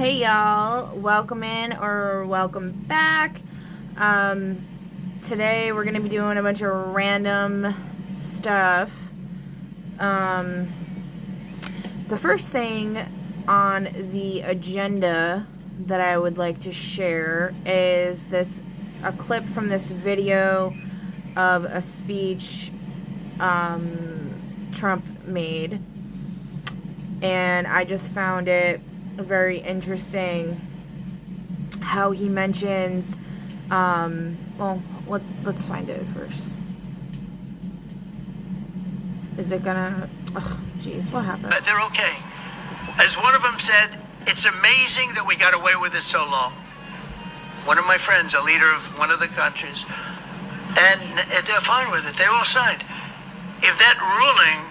Hey y'all, welcome in or welcome back. Today we're going to be doing a bunch of random stuff. The first thing on the agenda that I would like to share is a clip from this video of a speech Trump made, and I just found it very interesting how he mentions let's find it first. Is it gonna geez, what happened? They're okay. As one of them said, it's amazing that we got away with it so long. One of my friends, a leader of one of the countries, and they're fine with it. They all signed. If that ruling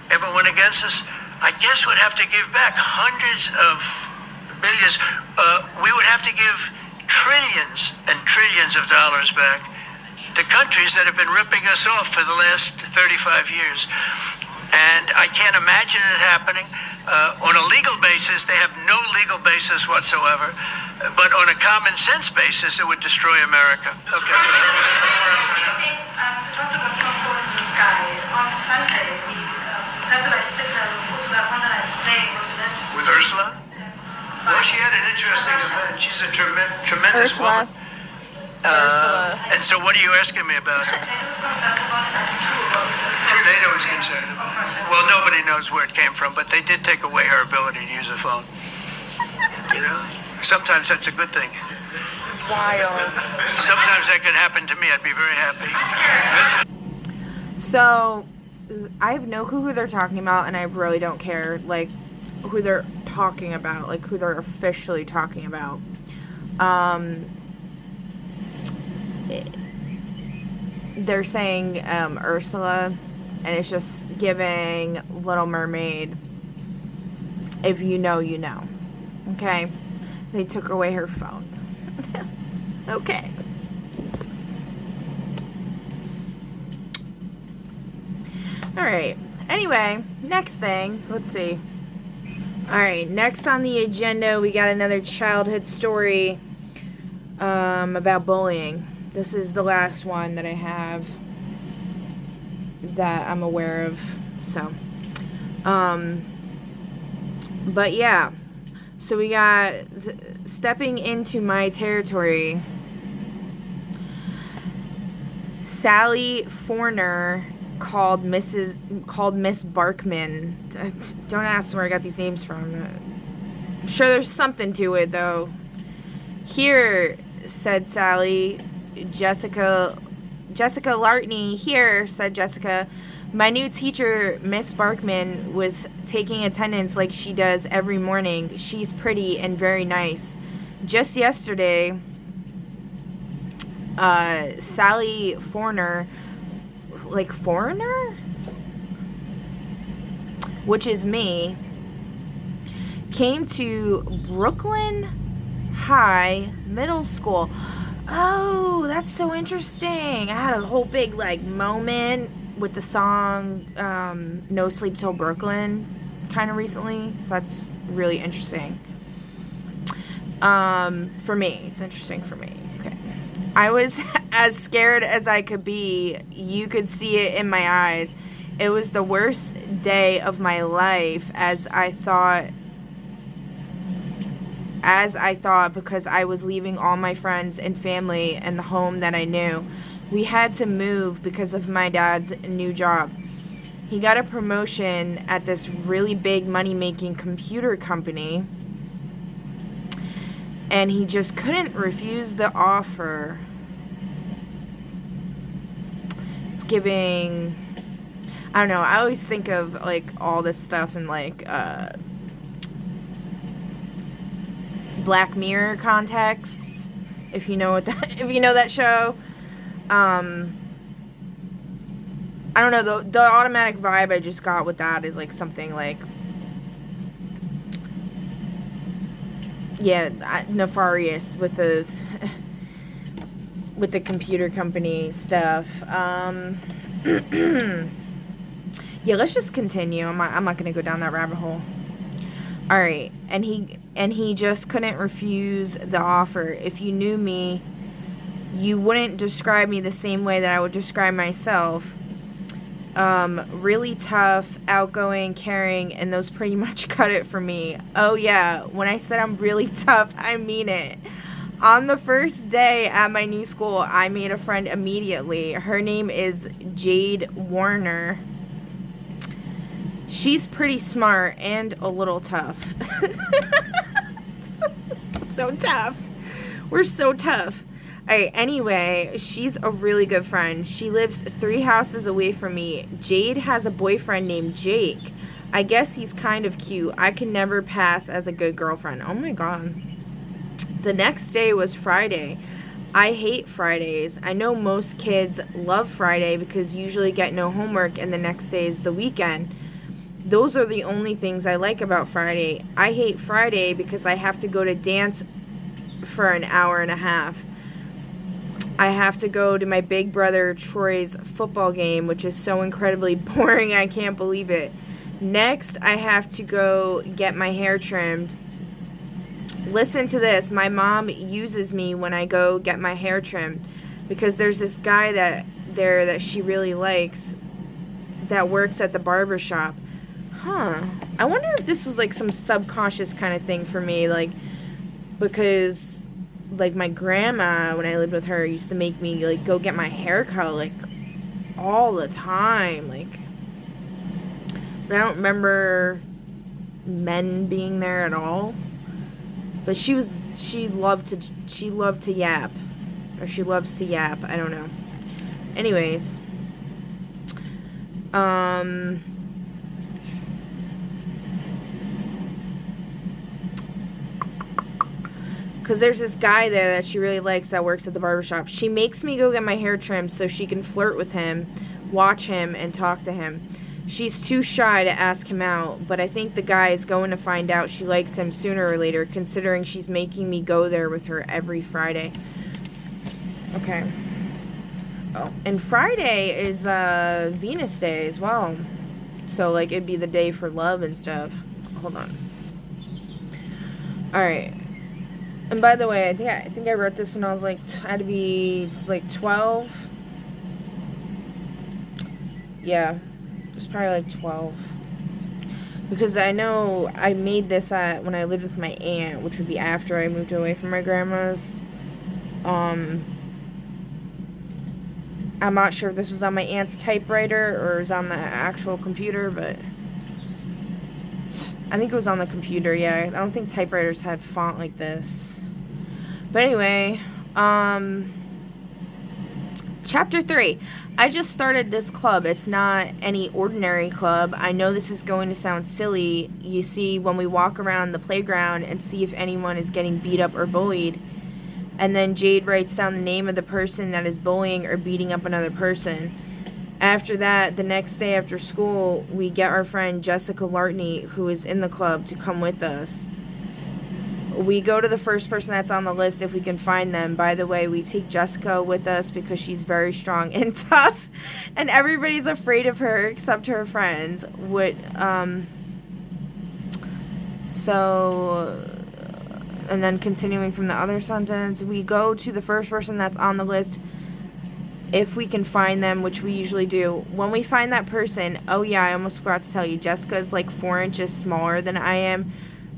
ever went against us, I guess we'd have to give back hundreds of billions. We would have to give trillions and trillions of dollars back to countries that have been ripping us off for the last 35 years. And I can't imagine it happening. On a legal basis, they have no legal basis whatsoever. But on a common sense basis, it would destroy America. Okay. Do you think, talking about controlling the sky, on Sunday, the satellite signal Ursula von der Leyen's plane was eventually... With Ursula? Well, she had an interesting event. She's a tremendous Ursula. woman. Ursula. And so what are you asking me about her? NATO's concerned about it, and too, about Sure, NATO is concerned about it. Well, nobody knows where it came from, but they did take away her ability to use a phone. You know? Sometimes that's a good thing. Wild. Sometimes that could happen to me. I'd be very happy. So I have no clue who they're talking about, and I really don't care like who they're talking about, like who they're officially talking about. They're saying Ursula, and it's just giving Little Mermaid, if you know, you know. Okay? They took away her phone. Okay. Alright. Anyway, next thing. Let's see. Alright, next on the agenda, we got another childhood story about bullying. This is the last one that I have that I'm aware of. So, but yeah. So we got stepping into my territory. Sally Forner called Miss Barkman. Don't ask where I got these names from. I'm sure there's something to it though. Here, said Sally. Jessica Lartney. Here, said Jessica. My new teacher, Miss Barkman, was taking attendance like she does every morning. She's pretty and very nice. Just yesterday, Sally Forner, like foreigner? Which is me, came to Brooklyn High Middle School. Oh, that's so interesting. I had a whole big, like, moment with the song No Sleep Till Brooklyn kind of recently, so that's really interesting. For me, it's interesting for me. Okay. I was as scared as I could be. You could see it in my eyes. It was the worst day of my life, as I thought, because I was leaving all my friends and family and the home that I knew. We had to move because of my dad's new job. He got a promotion at this really big money-making computer company, and he just couldn't refuse the offer. It's giving, I don't know, I always think of like all this stuff in like Black Mirror contexts, if you know that show. I don't know, the automatic vibe I just got with that is like something like, yeah, nefarious with the computer company stuff. Yeah, let's just continue. I'm not gonna go down that rabbit hole. All right, and he just couldn't refuse the offer. If you knew me, you wouldn't describe me the same way that I would describe myself. Really tough, outgoing, caring, and those pretty much cut it for me. Oh yeah, when I said I'm really tough, I mean it. On the first day at my new school, I made a friend immediately. Her name is Jade Warner. She's pretty smart and a little tough. So tough. We're so tough. Alright, anyway, she's a really good friend. She lives 3 houses away from me. Jade has a boyfriend named Jake. I guess he's kind of cute. I can never pass as a good girlfriend. Oh my god. The next day was Friday. I hate Fridays. I know most kids love Friday because you usually get no homework and the next day is the weekend. Those are the only things I like about Friday. I hate Friday because I have to go to dance for an hour and a half. I have to go to my big brother Troy's football game, which is so incredibly boring, I can't believe it. Next, I have to go get my hair trimmed. Listen to this. My mom uses me when I go get my hair trimmed because there's this guy that she really likes that works at the barber shop. Huh. I wonder if this was like some subconscious kind of thing for me, like, because like my grandma, when I lived with her, used to make me like go get my hair cut like all the time, like, but I don't remember men being there at all. But she loved to yap, or she loves to yap, I don't know. Anyways, because there's this guy there that she really likes that works at the barbershop. She makes me go get my hair trimmed so she can flirt with him, watch him, and talk to him. She's too shy to ask him out, but I think the guy is going to find out she likes him sooner or later, considering she's making me go there with her every Friday. Okay. Oh, and Friday is Venus Day as well. So, like, it'd be the day for love and stuff. Hold on. Alright. And by the way, I think I wrote this when I was like, I had to be like 12. Yeah. It was probably like 12. Because I know I made this when I lived with my aunt, which would be after I moved away from my grandma's. I'm not sure if this was on my aunt's typewriter or it was on the actual computer, but I think it was on the computer, yeah. I don't think typewriters had font like this. But anyway, Chapter 3. I just started this club. It's not any ordinary club. I know this is going to sound silly. You see, when we walk around the playground and see if anyone is getting beat up or bullied, and then Jade writes down the name of the person that is bullying or beating up another person. After that, the next day after school, we get our friend Jessica Lartney, who is in the club, to come with us. We go to the first person that's on the list if we can find them. By the way, we take Jessica with us because she's very strong and tough, and everybody's afraid of her except her friends. And then continuing from the other sentence, we go to the first person that's on the list if we can find them, which we usually do. When we find that person, oh yeah, I almost forgot to tell you, Jessica is like 4 inches smaller than I am.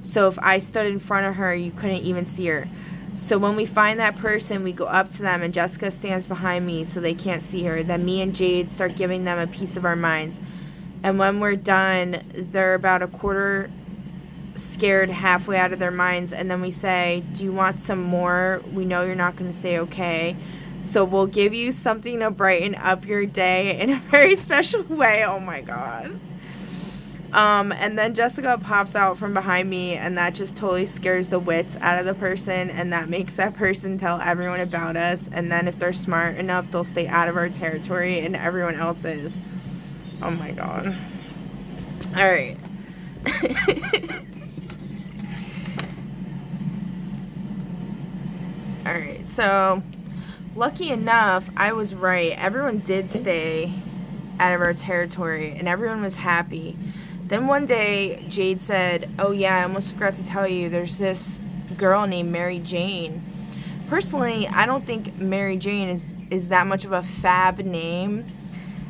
So if I stood in front of her, you couldn't even see her. So when we find that person, we go up to them, and Jessica stands behind me so they can't see her. Then me and Jade start giving them a piece of our minds. And when we're done, they're about a quarter scared, halfway out of their minds. And then we say, do you want some more? We know you're not going to say okay. So we'll give you something to brighten up your day in a very special way. Oh my God. And then Jessica pops out from behind me, and that just totally scares the wits out of the person, and that makes that person tell everyone about us, and then if they're smart enough, they'll stay out of our territory and everyone else's. Oh my God. Alright. Alright, so lucky enough, I was right. Everyone did stay out of our territory, and everyone was happy. Then one day, Jade said, oh yeah, I almost forgot to tell you, there's this girl named Mary Jane. Personally, I don't think Mary Jane is that much of a fab name.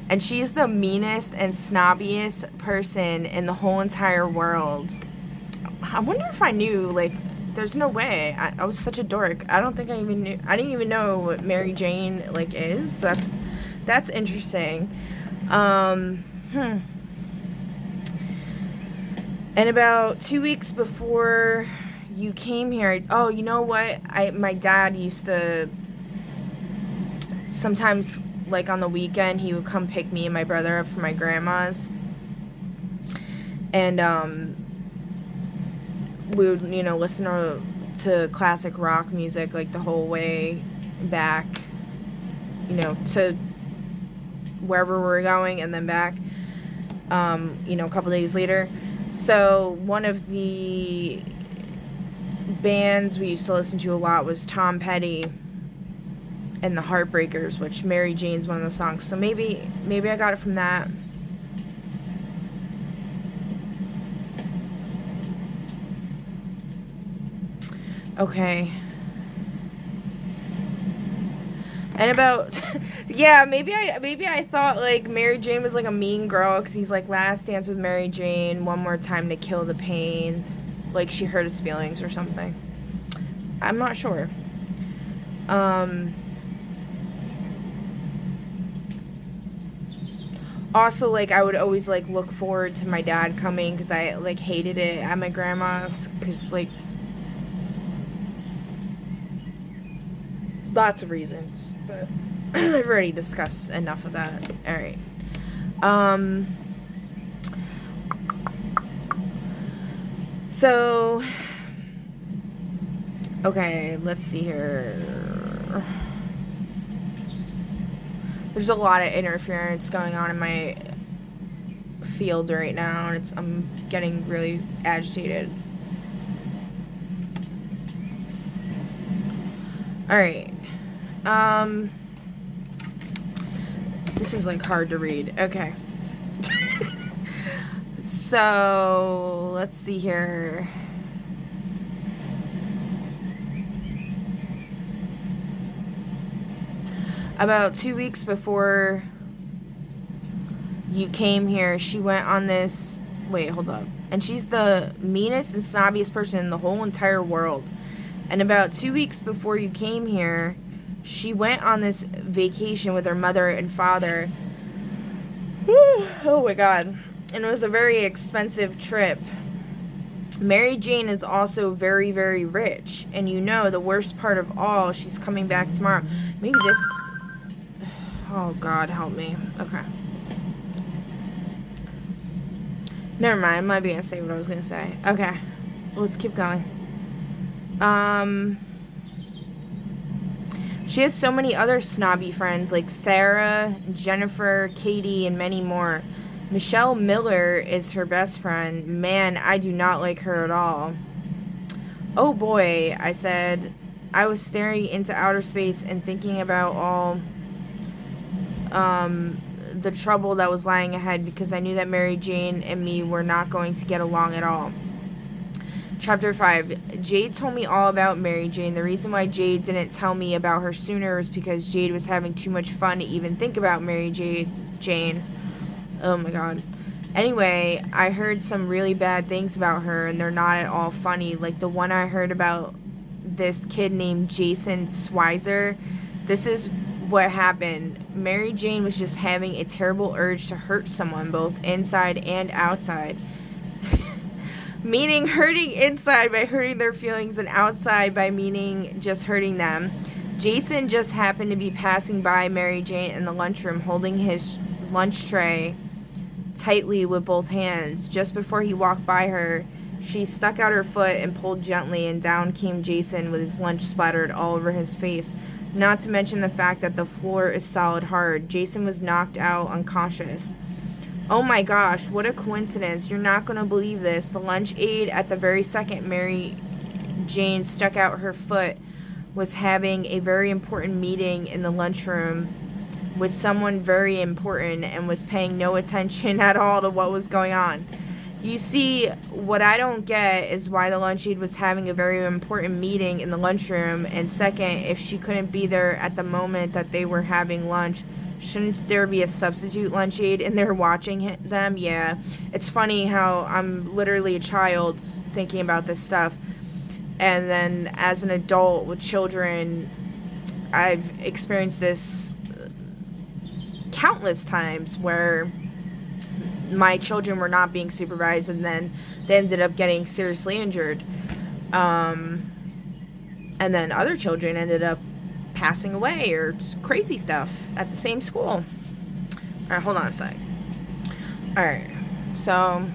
And she's the meanest and snobbiest person in the whole entire world. I wonder if I knew, like, there's no way. I was such a dork. I don't think I even knew. I didn't even know what Mary Jane, like, is. So that's interesting. And about 2 weeks before you came here, oh, you know what? My dad used to sometimes, like on the weekend, he would come pick me and my brother up from my grandma's. And we would, listen to classic rock music like the whole way back, to wherever we were going and then back, a couple days later. So one of the bands we used to listen to a lot was Tom Petty and the Heartbreakers, which Mary Jane's one of the songs. So maybe I got it from that. Okay. And about, yeah, maybe I thought, like, Mary Jane was, like, a mean girl, because he's, like, last dance with Mary Jane, one more time to kill the pain. Like, she hurt his feelings or something. I'm not sure. Also, like, I would always, like, look forward to my dad coming, because I, like, hated it at my grandma's, because, like, lots of reasons, but I've already discussed enough of that. Alright. So, okay, let's see here. There's a lot of interference going on in my field right now, and I'm getting really agitated. Alright. This is, like, hard to read. Okay. So, let's see here. About 2 weeks before you came here, she went on this... Wait, hold up. And she's the meanest and snobbiest person in the whole entire world. And about 2 weeks before you came here, she went on this vacation with her mother and father. Oh my god. And it was a very expensive trip. Mary Jane is also very, very rich. And the worst part of all, she's coming back tomorrow. Maybe this... Oh god, help me. Okay. Never mind, I'm not going to say what I was going to say. Okay. Let's keep going. She has so many other snobby friends like Sarah, Jennifer, Katie, and many more. Michelle Miller is her best friend. Man, I do not like her at all. Oh boy, I said. I was staring into outer space and thinking about all the trouble that was lying ahead, because I knew that Mary Jane and me were not going to get along at all. Chapter 5. Jade told me all about Mary Jane. The reason why Jade didn't tell me about her sooner was because Jade was having too much fun to even think about Mary Jane. Oh my god. Anyway, I heard some really bad things about her, and they're not at all funny. Like the one I heard about this kid named Jason Schweizer. This is what happened. Mary Jane was just having a terrible urge to hurt someone, both inside and outside. Meaning hurting inside by hurting their feelings, and outside by meaning just hurting them. Jason just happened to be passing by Mary Jane in the lunchroom, holding his lunch tray tightly with both hands. Just before he walked by her, she stuck out her foot and pulled gently, and down came Jason with his lunch splattered all over his face. Not to mention the fact that the floor is solid hard. Jason was knocked out unconscious. Oh my gosh, what a coincidence. You're not going to believe this. The lunch aide, at the very second Mary Jane stuck out her foot, was having a very important meeting in the lunchroom with someone very important, and was paying no attention at all to what was going on. You see, what I don't get is why the lunch aide was having a very important meeting in the lunchroom, and second, if she couldn't be there at the moment that they were having lunch, shouldn't there be a substitute lunch aide in there watching them? Yeah. It's funny how I'm literally a child thinking about this stuff, and then as an adult with children, I've experienced this countless times where my children were not being supervised, and then they ended up getting seriously injured. And then other children ended up passing away or just crazy stuff at the same school. All right, hold on a sec. All right, so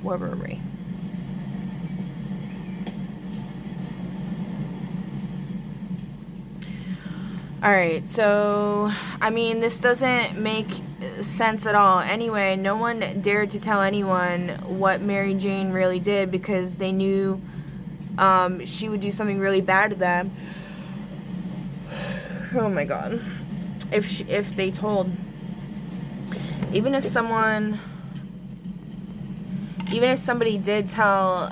where were we? Alright, so, I mean, this doesn't make sense at all. Anyway, no one dared to tell anyone what Mary Jane really did because they knew she would do something really bad to them. Oh my god. If they told. Even if somebody did tell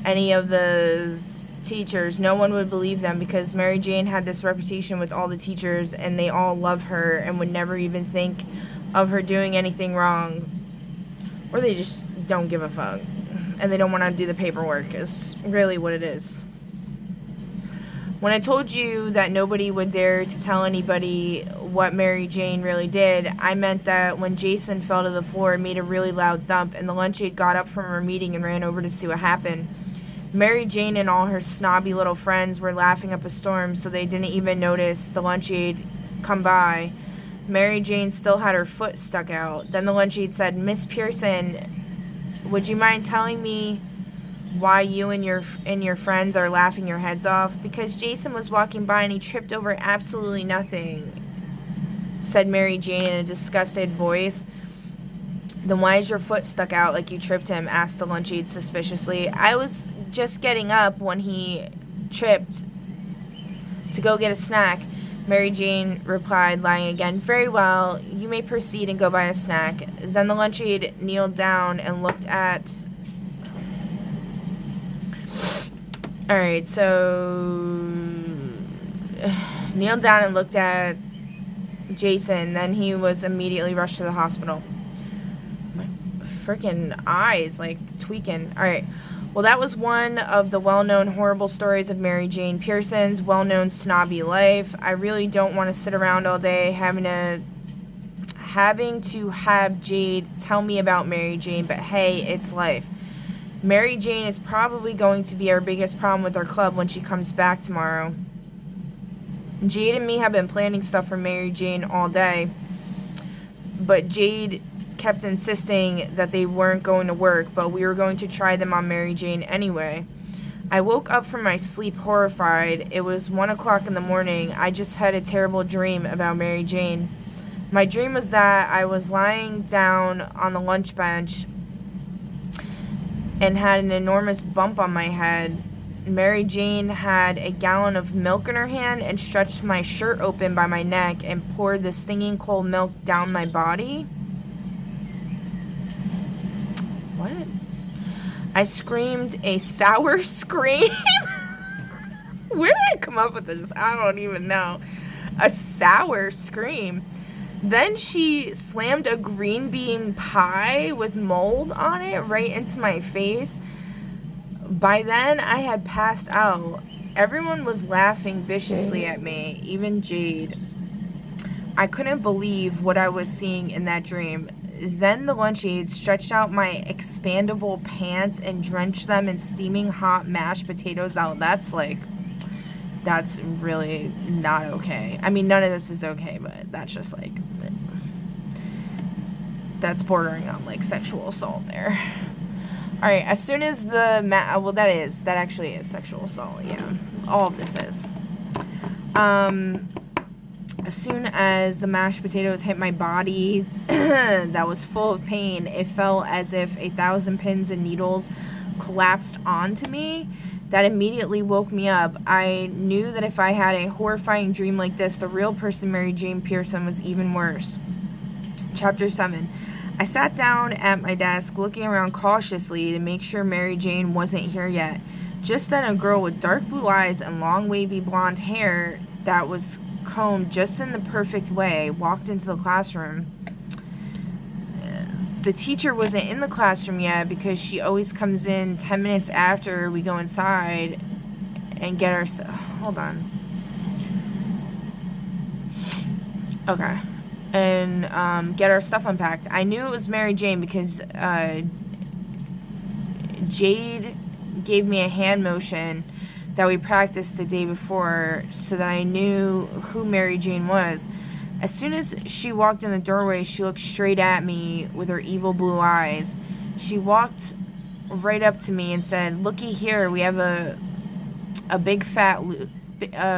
any of the teachers, no one would believe them because Mary Jane had this reputation with all the teachers and they all love her and would never even think of her doing anything wrong, or they just don't give a fuck and they don't want to do the paperwork is really what it is. When I told you that nobody would dare to tell anybody what Mary Jane really did, I meant that when Jason fell to the floor, it made a really loud thump and the lunch aide got up from her meeting and ran over to see what happened. Mary Jane and all her snobby little friends were laughing up a storm, so they didn't even notice the lunch aide come by. Mary Jane still had her foot stuck out. Then the lunch aide said, "Miss Pearson, would you mind telling me why you and your friends are laughing your heads off?" "Because Jason was walking by and he tripped over absolutely nothing," said Mary Jane in a disgusted voice. "Then why is your foot stuck out like you tripped him?" asked the lunch aide suspiciously. "I was just getting up when he tripped to go get a snack," Mary Jane replied, lying again. "Very well, you may proceed and go buy a snack." Then the lunch aide kneeled down and looked at... Alright, so... kneeled down and looked at Jason. Then he was immediately rushed to the hospital. My freaking eyes, like, tweaking. Alright. Well, that was one of the well-known horrible stories of Mary Jane Pearson's well-known snobby life. I really don't want to sit around all day having to have Jade tell me about Mary Jane, but hey, it's life. Mary Jane is probably going to be our biggest problem with our club when she comes back tomorrow. Jade and me have been planning stuff for Mary Jane all day, but Jade kept insisting that they weren't going to work, but we were going to try them on Mary Jane anyway. I woke up from my sleep horrified. It was 1 o'clock in the morning. I just had a terrible dream about Mary Jane. My dream was that I was lying down on the lunch bench and had an enormous bump on my head. Mary Jane had a gallon of milk in her hand and stretched my shirt open by my neck and poured the stinging cold milk down my body. What? I screamed a sour scream. Where did I come up with this? I don't even know. A sour scream. Then she slammed a green bean pie with mold on it right into my face. By then, I had passed out. Everyone was laughing viciously at me, even Jade. I couldn't believe what I was seeing in that dream. Then the lunch aide stretched out my expandable pants and drenched them in steaming hot mashed potatoes. Now that's really not okay. I mean, none of this is okay, but that's just like, that's bordering on like sexual assault there. Alright, as soon as the that actually is sexual assault, yeah. All of this is. As soon as the mashed potatoes hit my body that was full of pain, it felt as if 1,000 pins and needles collapsed onto me. That immediately woke me up. I knew that if I had a horrifying dream like this, the real person Mary Jane Pearson was even worse. Chapter 7. I sat down at my desk, looking around cautiously to make sure Mary Jane wasn't here yet. Just then, a girl with dark blue eyes and long wavy blonde hair that was combed just in the perfect way walked into the classroom. The teacher wasn't in the classroom yet because she always comes in 10 minutes after we go inside and get our stuff. Hold on. Okay. And get our stuff unpacked. I knew it was Mary Jane because Jade gave me a hand motion that we practiced the day before so that I knew who Mary Jane was. As soon as she walked in the doorway, she looked straight at me with her evil blue eyes. She walked right up to me and said, "Looky here, we have a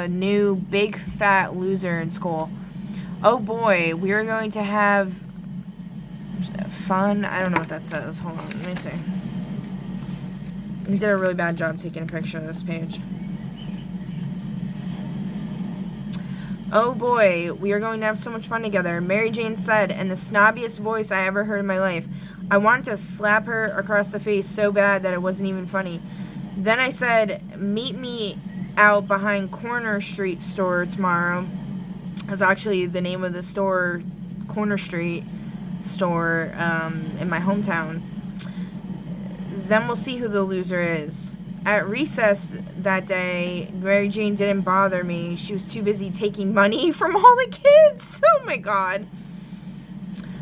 new big fat loser in school. Oh boy, we are going to have fun." I don't know what that says. Hold on, let me see. We did a really bad job taking a picture of this page. "Oh boy, we are going to have so much fun together," Mary Jane said in the snobbiest voice I ever heard in my life. I wanted to slap her across the face so bad that it wasn't even funny. Then I said, "Meet me out behind Corner Street store tomorrow." That's actually the name of the store, Corner Street store, in my hometown. "Then we'll see who the loser is." At recess that day, Mary Jane didn't bother me. She was too busy taking money from all the kids. Oh my god.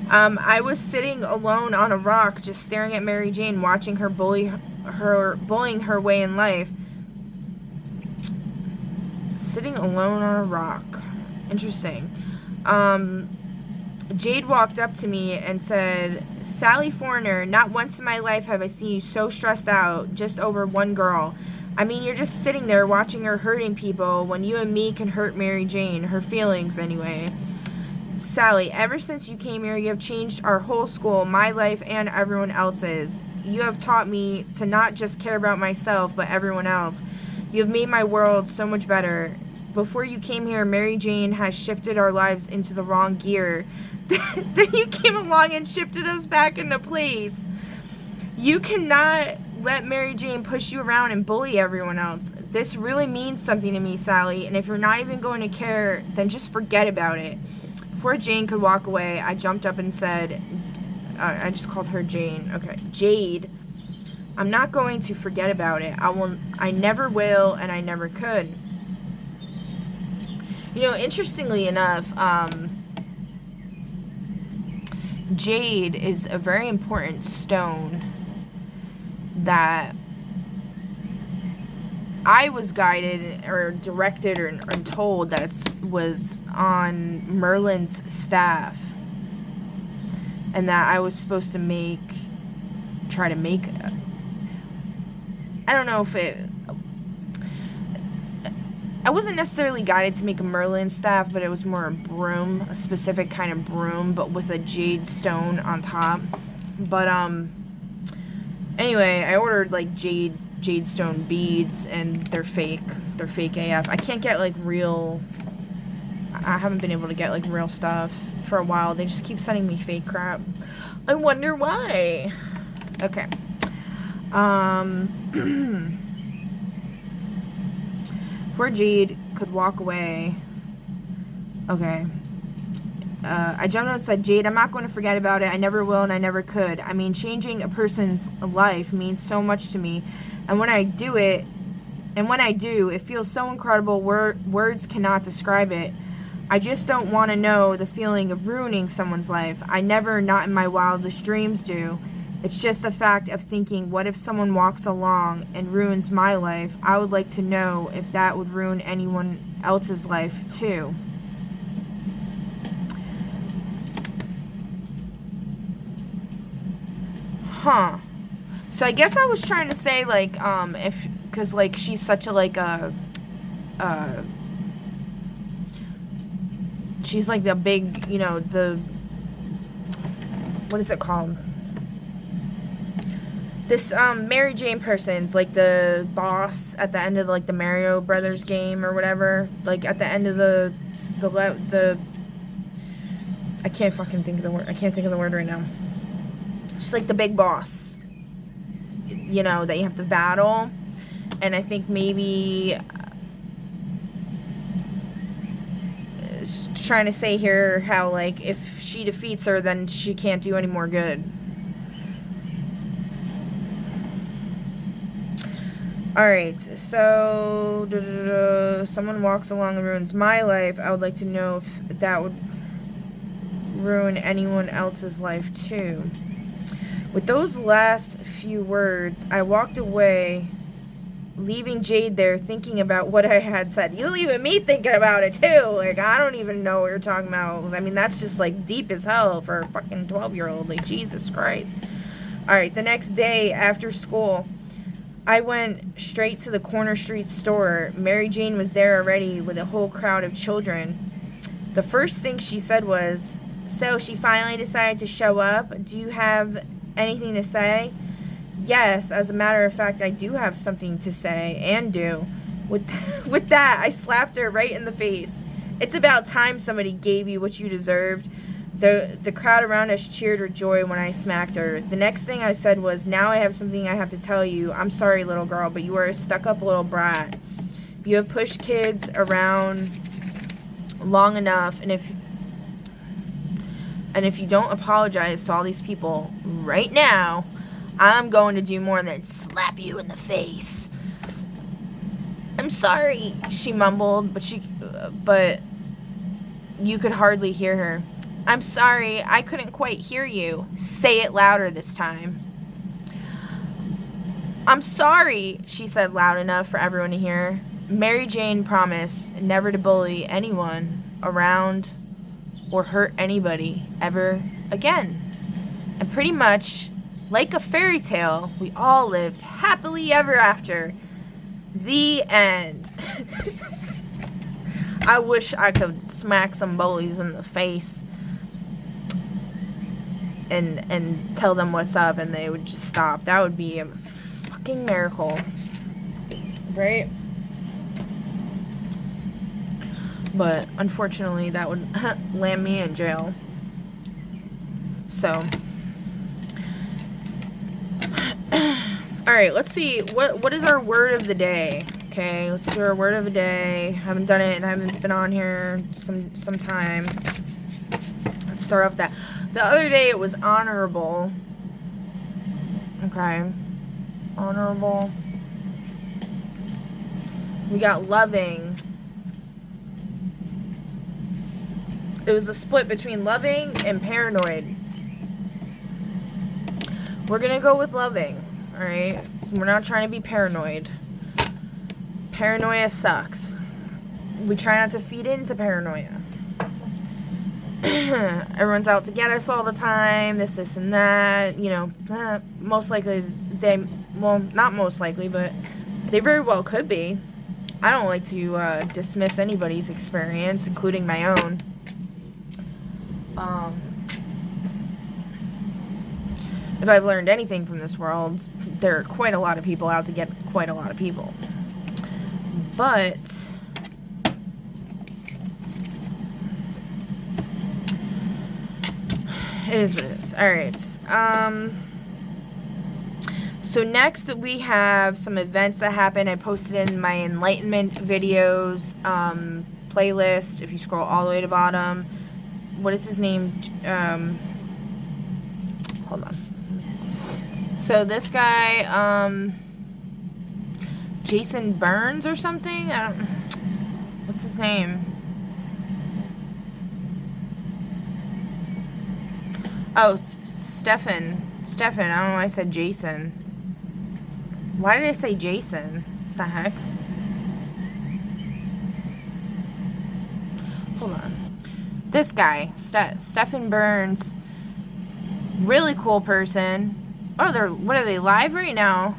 I was sitting alone on a rock, just staring at Mary Jane, watching her bullying her way in life. Sitting alone on a rock. Interesting. Jade walked up to me and said, "Sally Forner, not once in my life have I seen you so stressed out just over one girl. I mean, you're just sitting there watching her hurting people when you and me can hurt Mary Jane, her feelings anyway. Sally, ever since you came here, you have changed our whole school, my life, and everyone else's. You have taught me to not just care about myself, but everyone else. You have made my world so much better. Before you came here, Mary Jane has shifted our lives into the wrong gear. Then you came along and shifted us back into place. You cannot let Mary Jane push you around and bully everyone else. This really means something to me, Sally, and if you're not even going to care, then just forget about it." Before Jane could walk away, I jumped up and said, I just called her Jane. Okay, "Jade, I'm not going to forget about it. I never will, and I never could." You know, interestingly enough, jade is a very important stone that I was guided or directed or told that it was on Merlin's staff, and that I was supposed to try to make. I don't know if I wasn't necessarily guided to make a Merlin staff, but it was more a specific kind of broom, but with a jade stone on top. But anyway, I ordered like jade stone beads, and they're fake. They're fake AF. I can't get like real. I haven't been able to get like real stuff for a while. They just keep sending me fake crap. I wonder why. Okay. Before Jade could walk away, okay, I jumped up and said, "Jade, I'm not going to forget about it. I never will, and I never could. I mean, changing a person's life means so much to me, and when I do, it feels so incredible. Words cannot describe it. I just don't want to know the feeling of ruining someone's life. I never, not in my wildest dreams, do. It's just the fact of thinking, what if someone walks along and ruins my life? I would like to know if that would ruin anyone else's life, too." Huh. So I guess I was trying to say, like, because, like, she's such a, she's like the big, you know, what is it called? This Mary Jane person's like the boss at the end of like the Mario Brothers game or whatever. Like at the end of the I can't fucking think of the word. I can't think of the word right now. She's like the big boss, you know, that you have to battle. And I think maybe trying to say here how like if she defeats her, then she can't do any more good. Alright, so someone walks along and ruins my life. I would like to know if that would ruin anyone else's life too. With those last few words, I walked away, leaving Jade there thinking about what I had said. You leaving me thinking about it too. Like, I don't even know what you're talking about. I mean, that's just like deep as hell for a fucking 12-year-old. Like, Jesus Christ. Alright, the next day after school, I went straight to the corner street store. Mary Jane was there already with a whole crowd of children. The first thing she said was, "So she finally decided to show up. Do you have anything to say?" Yes, as a matter of fact, I do have something to say and do. With that, I slapped her right in the face. It's about time somebody gave you what you deserved. The crowd around us cheered with joy when I smacked her. The next thing I said was, "Now I have something I have to tell you. I'm sorry, little girl, but you are a stuck-up little brat. You have pushed kids around long enough, and if you don't apologize to all these people right now, I'm going to do more than slap you in the face." "I'm sorry," she mumbled, but you could hardly hear her. "I'm sorry, I couldn't quite hear you. Say it louder this time." "I'm sorry," she said loud enough for everyone to hear. Mary Jane promised never to bully anyone around or hurt anybody ever again. And pretty much, like a fairy tale, we all lived happily ever after. The end. I wish I could smack some bullies in the face and tell them what's up and they would just stop. That would be a fucking miracle. Right? But unfortunately that would land me in jail. So alright, let's see. What is our word of the day? Okay, let's do our word of the day. Haven't done it and I haven't been on here some time. Let's start off with that. The other day it was honorable. Okay. Honorable. We got loving. It was a split between loving and paranoid. We're gonna go with loving. Alright? We're not trying to be paranoid. Paranoia sucks. We try not to feed into paranoia. Everyone's out to get us all the time, this and that, you know, most likely not most likely, but they very well could be. I don't like to dismiss anybody's experience, including my own. If I've learned anything from this world, there are quite a lot of people out to get quite a lot of people. But it is what it is. Alright. So next we have some events that happened. I posted in my enlightenment videos playlist. If you scroll all the way to the bottom. What is his name? Hold on. So this guy, Jason Burns or something? What's his name? Oh, Stefan. I don't know why I said Jason. Why did I say Jason? What the heck? Hold on. This guy, Stefan Burns. Really cool person. Oh, what are they live right now?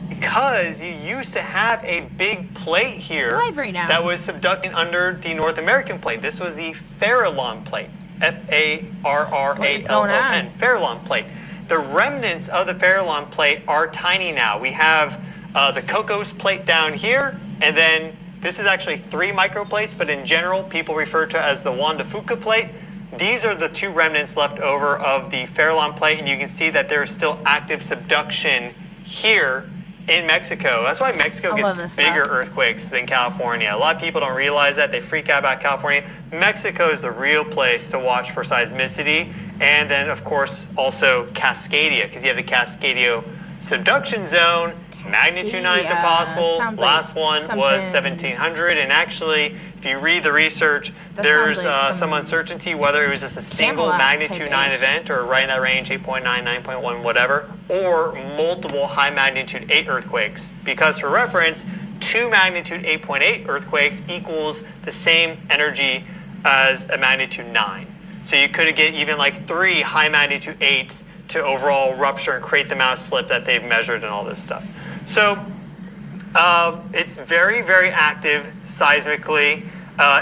Because you used to have a big plate here live right now that was subducting under the North American plate. This was the Farallon plate. Farrarlon, Farallon plate. the remnants of the Farallon plate are tiny now. We have the Cocos plate down here, and then this is actually 3 microplates, but in general, people refer to it as the Juan de Fuca plate. These are the 2 remnants left over of the Farallon plate, and you can see that there is still active subduction here in Mexico. That's why Mexico gets bigger earthquakes than California. A lot of people don't realize that. They freak out about California. Mexico is the real place to watch for seismicity. And then, of course, also Cascadia, because you have the Cascadia subduction zone. Magnitude 9s are possible. Last one was 1700. And actually, if you read the research, there's some uncertainty whether it was just a single magnitude 9 event or right in that range, 8.9, 9.1, whatever, or multiple high magnitude 8 earthquakes. Because for reference, 2 magnitude 8.8 earthquakes equals the same energy as a magnitude 9. So you could get even like 3 high magnitude 8s to overall rupture and create the amount of slip that they've measured and all this stuff. So it's very, very active seismically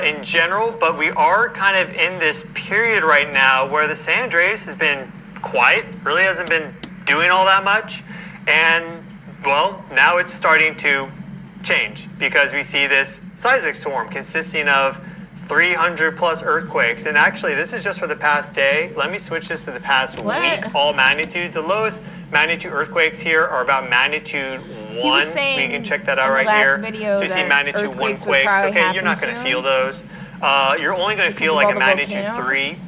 in general, but we are kind of in this period right now where the San Andreas has been quiet, really hasn't been doing all that much. And, well, now it's starting to change because we see this seismic swarm consisting of 300 plus earthquakes. And actually, this is just for the past day. Let me switch this to the past week. All magnitudes. The lowest magnitude earthquakes here are about magnitude 1. We can check that out right here. So you see magnitude 1 quakes. Okay, you're not going to feel those. You're only going to feel like a magnitude 3,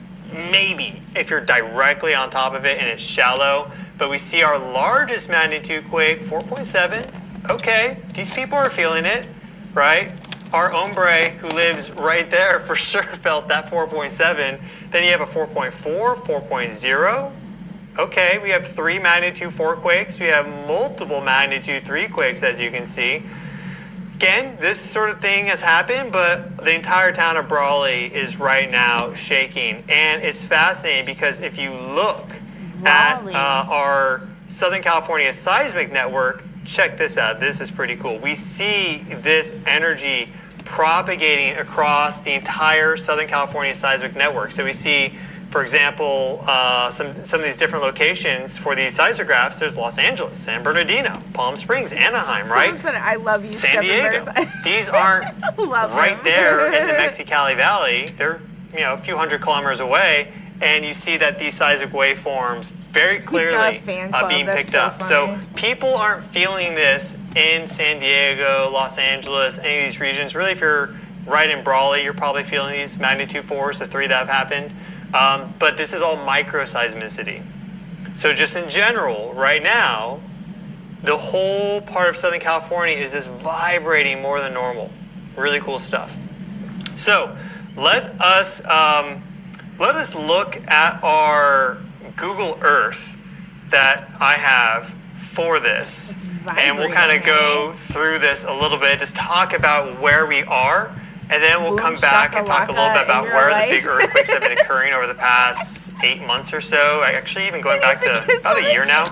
maybe, if you're directly on top of it and it's shallow. But we see our largest magnitude quake, 4.7. Okay, these people are feeling it, right? Our hombre who lives right there for sure felt that 4.7. Then you have a 4.4, 4.0. Okay, we have 3 magnitude 4 quakes. We have multiple magnitude 3 quakes, as you can see. Again, this sort of thing has happened, but the entire town of Brawley is right now shaking. And it's fascinating because if you look at our Southern California seismic network, check this out. This is pretty cool. We see this energy propagating across the entire Southern California seismic network. So we see, for example, some of these different locations for these seismographs. There's Los Angeles, San Bernardino, Palm Springs, Anaheim, right? Someone said, I love you, San Diego. These aren't right there in the Mexicali Valley. They're a few hundred kilometers away. And you see that these seismic waveforms very clearly being picked up. So people aren't feeling this in San Diego, Los Angeles, any of these regions. Really, if you're right in Brawley, you're probably feeling these magnitude 4s, the 3 that have happened. But this is all microseismicity. So just in general, right now, the whole part of Southern California is just vibrating more than normal. Really cool stuff. So let us look at our Google Earth that I have for this. And we'll kind of go through this a little bit, just talk about where we are, and then we'll come back and talk a little bit about where the big earthquakes have been occurring over the past 8 months or so. Actually, even going back to about a year now,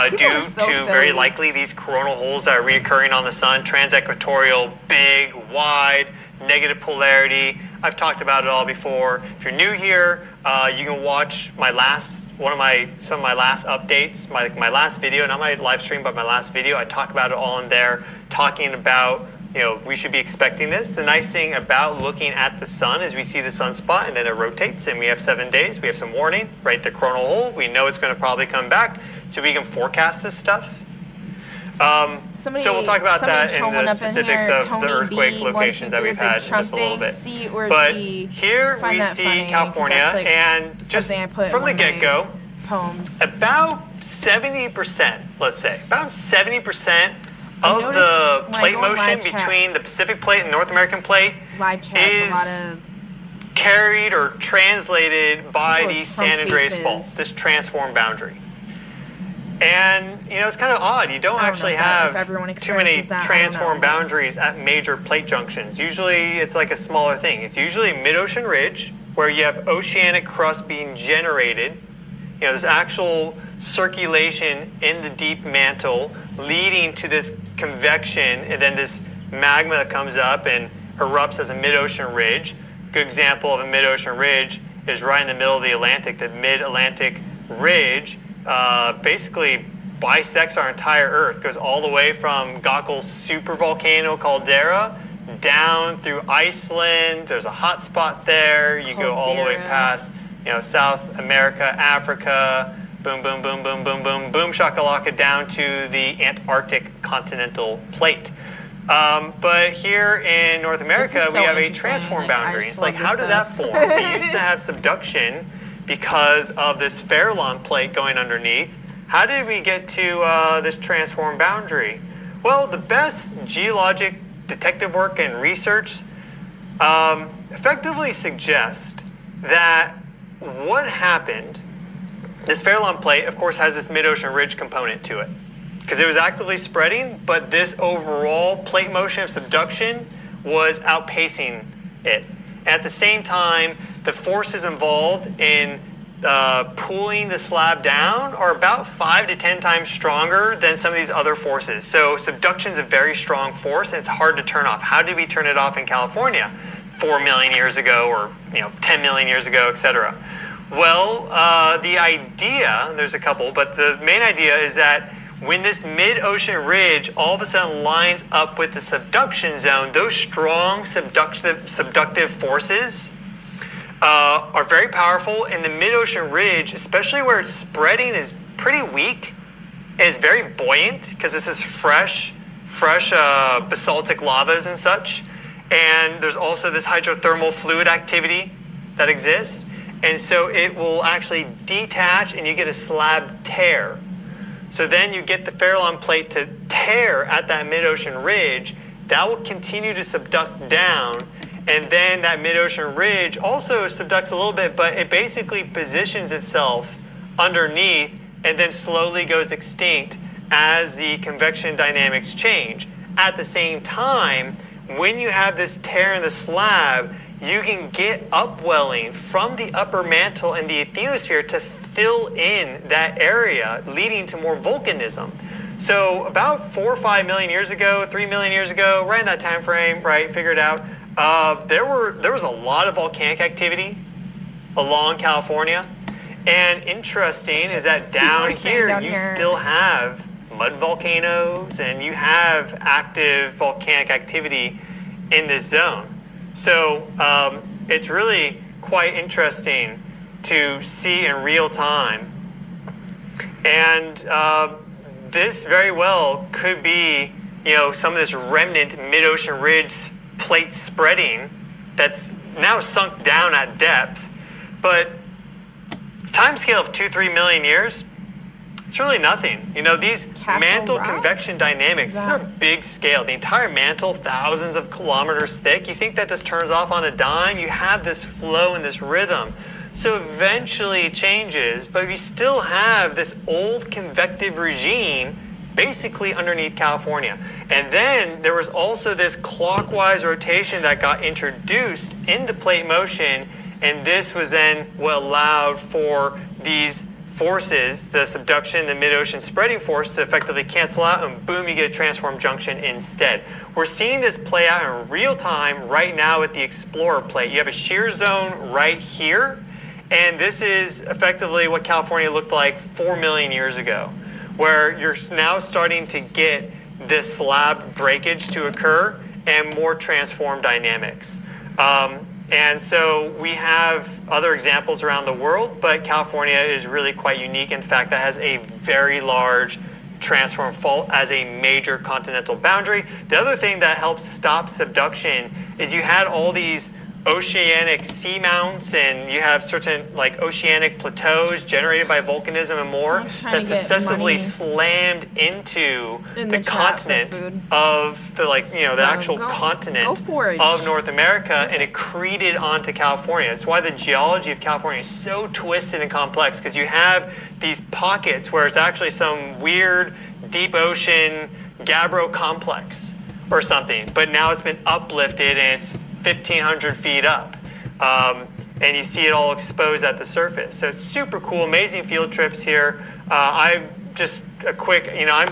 due to very likely these coronal holes that are reoccurring on the sun, transequatorial, big, wide, negative polarity. I've talked about it all before. If you're new here, you can watch some of my last updates, my last video, not my live stream, but my last video. I talk about it all in there, talking about, we should be expecting this. The nice thing about looking at the sun is we see the sunspot and then it rotates and we have 7 days. We have some warning, right? The coronal hole, we know it's going to probably come back, so we can forecast this stuff. So we'll talk about that in the specifics of the earthquake locations that we've had in just a little bit. But here we see California, and just from the get-go, about 70%, let's say, about 70% of the plate motion between the Pacific plate and North American plate is carried or translated by the San Andreas Fault, this transform boundary. And, it's kind of odd. You don't actually have too many transform boundaries at major plate junctions. Usually it's like a smaller thing. It's usually mid-ocean ridge where you have oceanic crust being generated. There's actual circulation in the deep mantle leading to this convection and then this magma that comes up and erupts as a mid-ocean ridge. Good example of a mid-ocean ridge is right in the middle of the Atlantic. The mid-Atlantic ridge basically bisects our entire Earth, goes all the way from Gokkul's supervolcano caldera down through Iceland. There's a hot spot there. You go all the way Caldera. past, South America, Africa, boom, boom, boom, boom, boom, boom, boom, shakalaka, down to the Antarctic continental plate. But here in North America, so we have a interesting. transform Like, I boundary. just It's like, love how this did that stuff. form? We used to have subduction because of this Farallon plate going underneath. How did we get to this transform boundary? Well, the best geologic detective work and research effectively suggest that what happened, this Farallon plate, of course, has this mid-ocean ridge component to it because it was actively spreading, but this overall plate motion of subduction was outpacing it. At the same time, the forces involved in pulling the slab down are about 5 to 10 times stronger than some of these other forces. So subduction is a very strong force, and it's hard to turn off. How did we turn it off in California 4 million years ago, or 10 million years ago, etc.? Well, the idea, there's a couple, but the main idea is that when this mid-ocean ridge all of a sudden lines up with the subduction zone, those strong subductive forces are very powerful, and the mid-ocean ridge, especially where it's spreading, is pretty weak. It's very buoyant because this is fresh basaltic lavas and such. And there's also this hydrothermal fluid activity that exists. And so it will actually detach and you get a slab tear. So then you get the Farallon plate to tear at that mid-ocean ridge. That will continue to subduct down. And then that mid-ocean ridge also subducts a little bit, but it basically positions itself underneath and then slowly goes extinct as the convection dynamics change. At the same time, when you have this tear in the slab, you can get upwelling from the upper mantle and the asthenosphere to fill in that area, leading to more volcanism. So about 4 or 5 million years ago, 3 million years ago, right in that time frame, right, figure it out, there was a lot of volcanic activity along California. And interesting is that down here, you still have mud volcanoes and you have active volcanic activity in this zone. So it's really quite interesting to see in real time. And this very well could be, some of this remnant mid-ocean ridge plate spreading that's now sunk down at depth. But time scale of 2-3 million years, it's really nothing. These Castle mantle Rock? convection dynamics, these are big scale. The entire mantle, thousands of kilometers thick. You think that just turns off on a dime? You have this flow and this rhythm. So eventually it changes, but we still have this old convective regime basically underneath California. And then there was also this clockwise rotation that got introduced into plate motion, and this was then what allowed for these forces, the subduction, the mid-ocean spreading force, to effectively cancel out, and boom, you get a transform junction instead. We're seeing this play out in real time right now with the Explorer plate. You have a shear zone right here, and this is effectively what California looked like 4 million years ago, where you're now starting to get this slab breakage to occur and more transform dynamics. And so we have other examples around the world, but California is really quite unique. In fact, that has a very large transform fault as a major continental boundary. The other thing that helps stop subduction is you had all these oceanic seamounts, and you have certain oceanic plateaus generated by volcanism and more that successively slammed into the continent of the actual continent of North America, and accreted onto California. It's why the geology of California is so twisted and complex, because you have these pockets where it's actually some weird deep ocean gabbro complex or something, but now it's been uplifted and it's 1,500 feet up, and you see it all exposed at the surface. So it's super cool, amazing field trips here. I'm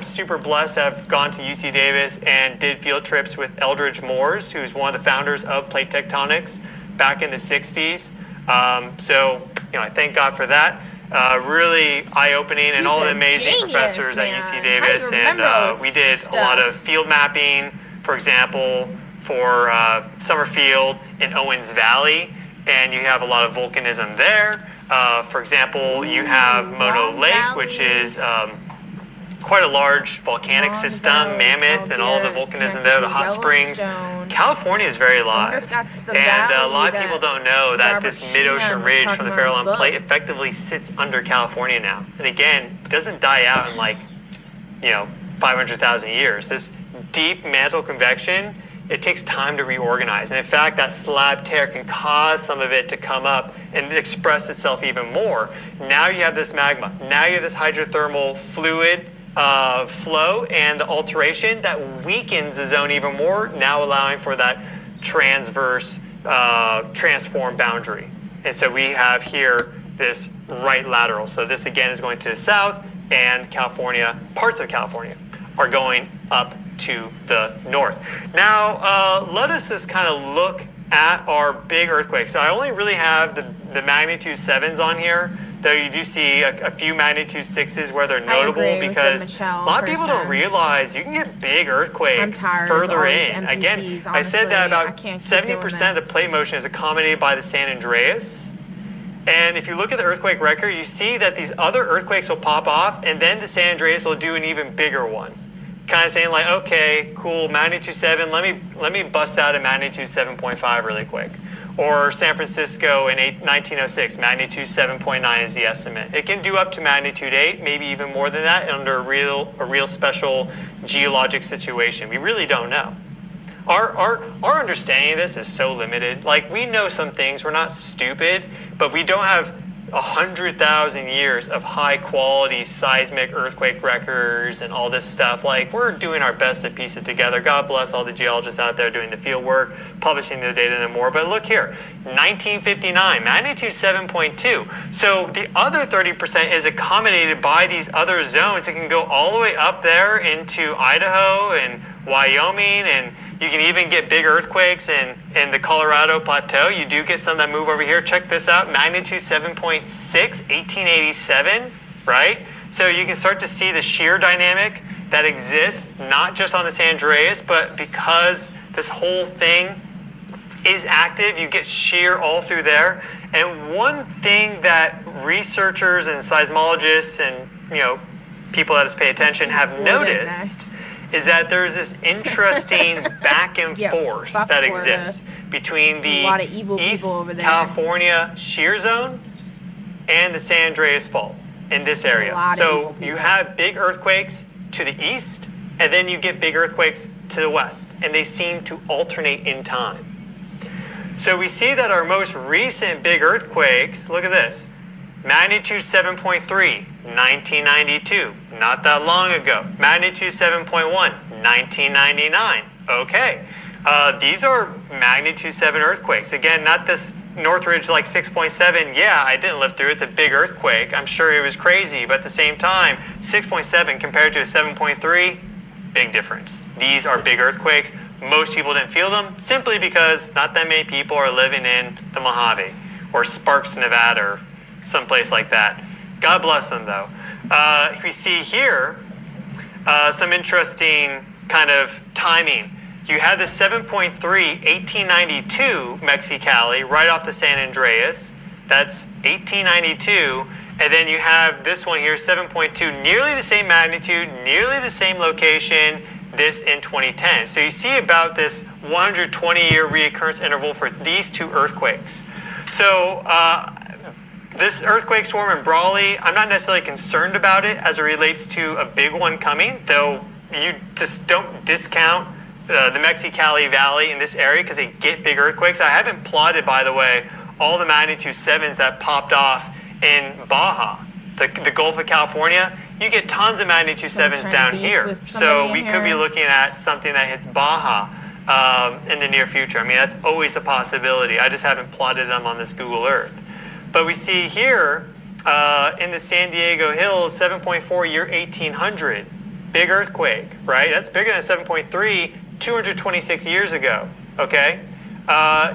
super blessed to have gone to UC Davis and did field trips with Eldridge Moores, who's one of the founders of plate tectonics back in the 60s. I thank God for that. Really eye-opening, and all the He's a amazing genius, professors at man. UC How do Davis. you remember all And this we did a lot of field mapping, for example, for Summerfield in Owens Valley, and you have a lot of volcanism there. For example, you have Mono Long Lake, which Valley. is quite a large volcanic Long system, Valley, Mammoth, and all the Caldera, volcanism there, the hot springs. Yellowstone. California is very I wonder alive. if that's the And a valley lot of that people don't know that Robert this mid-ocean Sheehan was ridge talking from the about in his Farallon book. Plate effectively sits under California now. And again, it doesn't die out in 500,000 years. This deep mantle convection, it takes time to reorganize. And in fact, that slab tear can cause some of it to come up and express itself even more. Now you have this magma. Now you have this hydrothermal fluid flow and the alteration that weakens the zone even more, now allowing for that transverse transform boundary. And so we have here this right lateral. So this again is going to the south, and California, parts of California, are going up to the north. Now, let us just kind of look at our big earthquakes. So I only really have the magnitude 7s on here, though you do see a few magnitude 6s where they're notable, agree with because the Michelle a lot of people don't person. realize you can get big I'm earthquakes tired of further all these in. NPCs, Again, I said that honestly. I about can't keep 70% of the doing this. plate motion is accommodated by the San Andreas. And if you look at the earthquake record, you see that these other earthquakes will pop off, and then the San Andreas will do an even bigger one. Kind of saying like, okay, cool, magnitude 7, let me bust out a magnitude 7.5 really quick. Or San Francisco in 1906, magnitude 7.9 is the estimate. It can do up to magnitude 8, maybe even more than that under a real special geologic situation. We really don't know. Our understanding of this is so limited. Like, we know some things, we're not stupid, but we don't have 100,000 years of high quality seismic earthquake records and all this stuff. Like, we're doing our best to piece it together. God bless all the geologists out there doing the field work, publishing the data and more. But look here, 1959, magnitude 7.2. So the other 30% is accommodated by these other zones. It can go all the way up there into Idaho and Wyoming, and you can even get big earthquakes in the Colorado Plateau. You do get some that move over here. Check this out, magnitude 7.6, 1887, right? So you can start to see the shear dynamic that exists, not just on the San Andreas, but because this whole thing is active, you get shear all through there. And one thing that researchers and seismologists and people that just pay attention have Florida noticed next. is that there's this interesting back and Yeah, forth fuck that Florida. exists between the A lot of evil East people over there. California shear zone and the San Andreas Fault in this area. lot of So evil you people. have big earthquakes to the east, and then you get big earthquakes to the west, and they seem to alternate in time. So we see that our most recent big earthquakes, look at this, magnitude 7.3, 1992, not that long ago. Magnitude 7.1, 1999. Okay, these are magnitude 7 earthquakes. Again, not this Northridge like 6.7. Yeah, I didn't live through it. It's a big earthquake. I'm sure it was crazy, but at the same time, 6.7 compared to a 7.3, big difference. These are big earthquakes. Most people didn't feel them simply because not that many people are living in the Mojave or Sparks, Nevada, or someplace like that. God bless them, though. We see here some interesting kind of timing. You had the 7.3, 1892 Mexicali right off the San Andreas. That's 1892. And then you have this one here, 7.2, nearly the same magnitude, nearly the same location, this in 2010. So you see about this 120-year reoccurrence interval for these two earthquakes. So this earthquake swarm in Brawley, I'm not necessarily concerned about it as it relates to a big one coming, though you just don't discount the Mexicali Valley in this area because they get big earthquakes. I haven't plotted, by the way, all the magnitude 7s that popped off in Baja, the Gulf of California. You get tons of magnitude 7s down here. So we could be looking at something that hits Baja in the near future. I mean, that's always a possibility. I just haven't plotted them on this Google Earth. But we see here in the San Diego Hills, 7.4 year 1800, big earthquake, right? That's bigger than 7.3, 226 years ago, okay?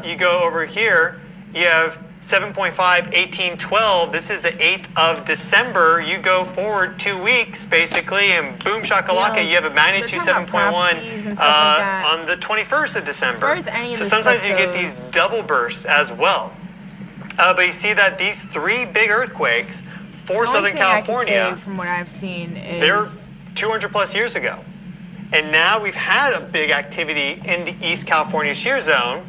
You go over here, you have 7.5, 18, 12. This is the 8th of December. You go forward 2 weeks, basically, and boom shakalaka, Yeah, you have a magnitude they're talking about 7.1 prophecies and stuff like that. on the 21st of December. far as any of So this sometimes stuff you get goes- these double bursts as well. But you see that these 3 big earthquakes for The only Southern thing I can California, say from what I've seen is they're 200 plus years ago. And now we've had a big activity in the East California shear zone.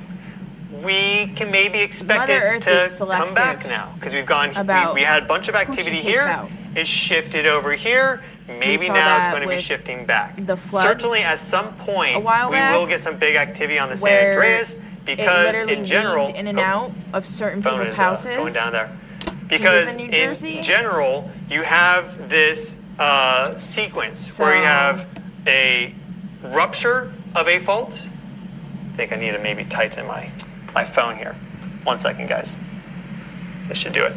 We can maybe expect Mother it Earth to is selective come back now because we've gone. about We had a bunch of she activity takes here. out. It shifted over here. Maybe saw now it's that going to be with shifting back. the floods Certainly, at some point, a while we back, will get some big activity on the San where Andreas it because, literally in general, weaved in and out of certain phone people's is houses. going down there. Because in New in Jersey? general, you have this sequence where you So- have a rupture of a fault. I think I need to maybe tighten my phone here. 1 second, guys. This should do it.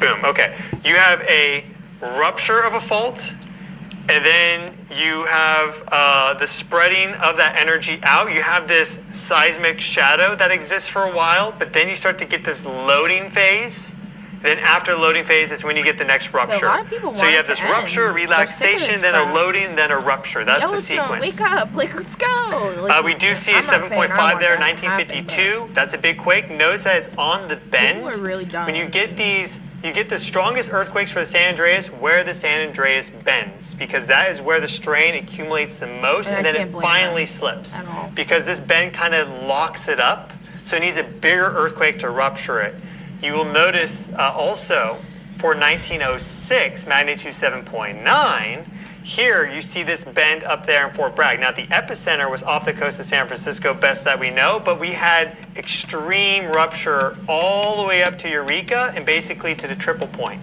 Boom. Okay. You have a rupture of a fault, and then you have the spreading of that energy out. You have this seismic shadow that exists for a while, but then you start to get this loading phase. Then after the loading phase is when you get the next rupture. lot of people So want you it have to this end. rupture, They're sick of relaxation, this then a crap. loading, then a rupture. That's the Yellowstone, sequence. wake up! Like, let's go! Like, We do see a I'm not saying I 7.5 want there, that to happen, 1952. That's a big quake. Notice that it's on the bend. People are really dumb. When you get these, you get the strongest earthquakes for the San Andreas where the San Andreas bends, because that is where the strain accumulates the most, And and I then can't it blame finally them slips. at all. Because this bend kind of locks it up, so it needs a bigger earthquake to rupture it. You will notice also for 1906, magnitude 7.9, here you see this bend up there in Fort Bragg. Now the epicenter was off the coast of San Francisco, best that we know, but we had extreme rupture all the way up to Eureka and basically to the triple point.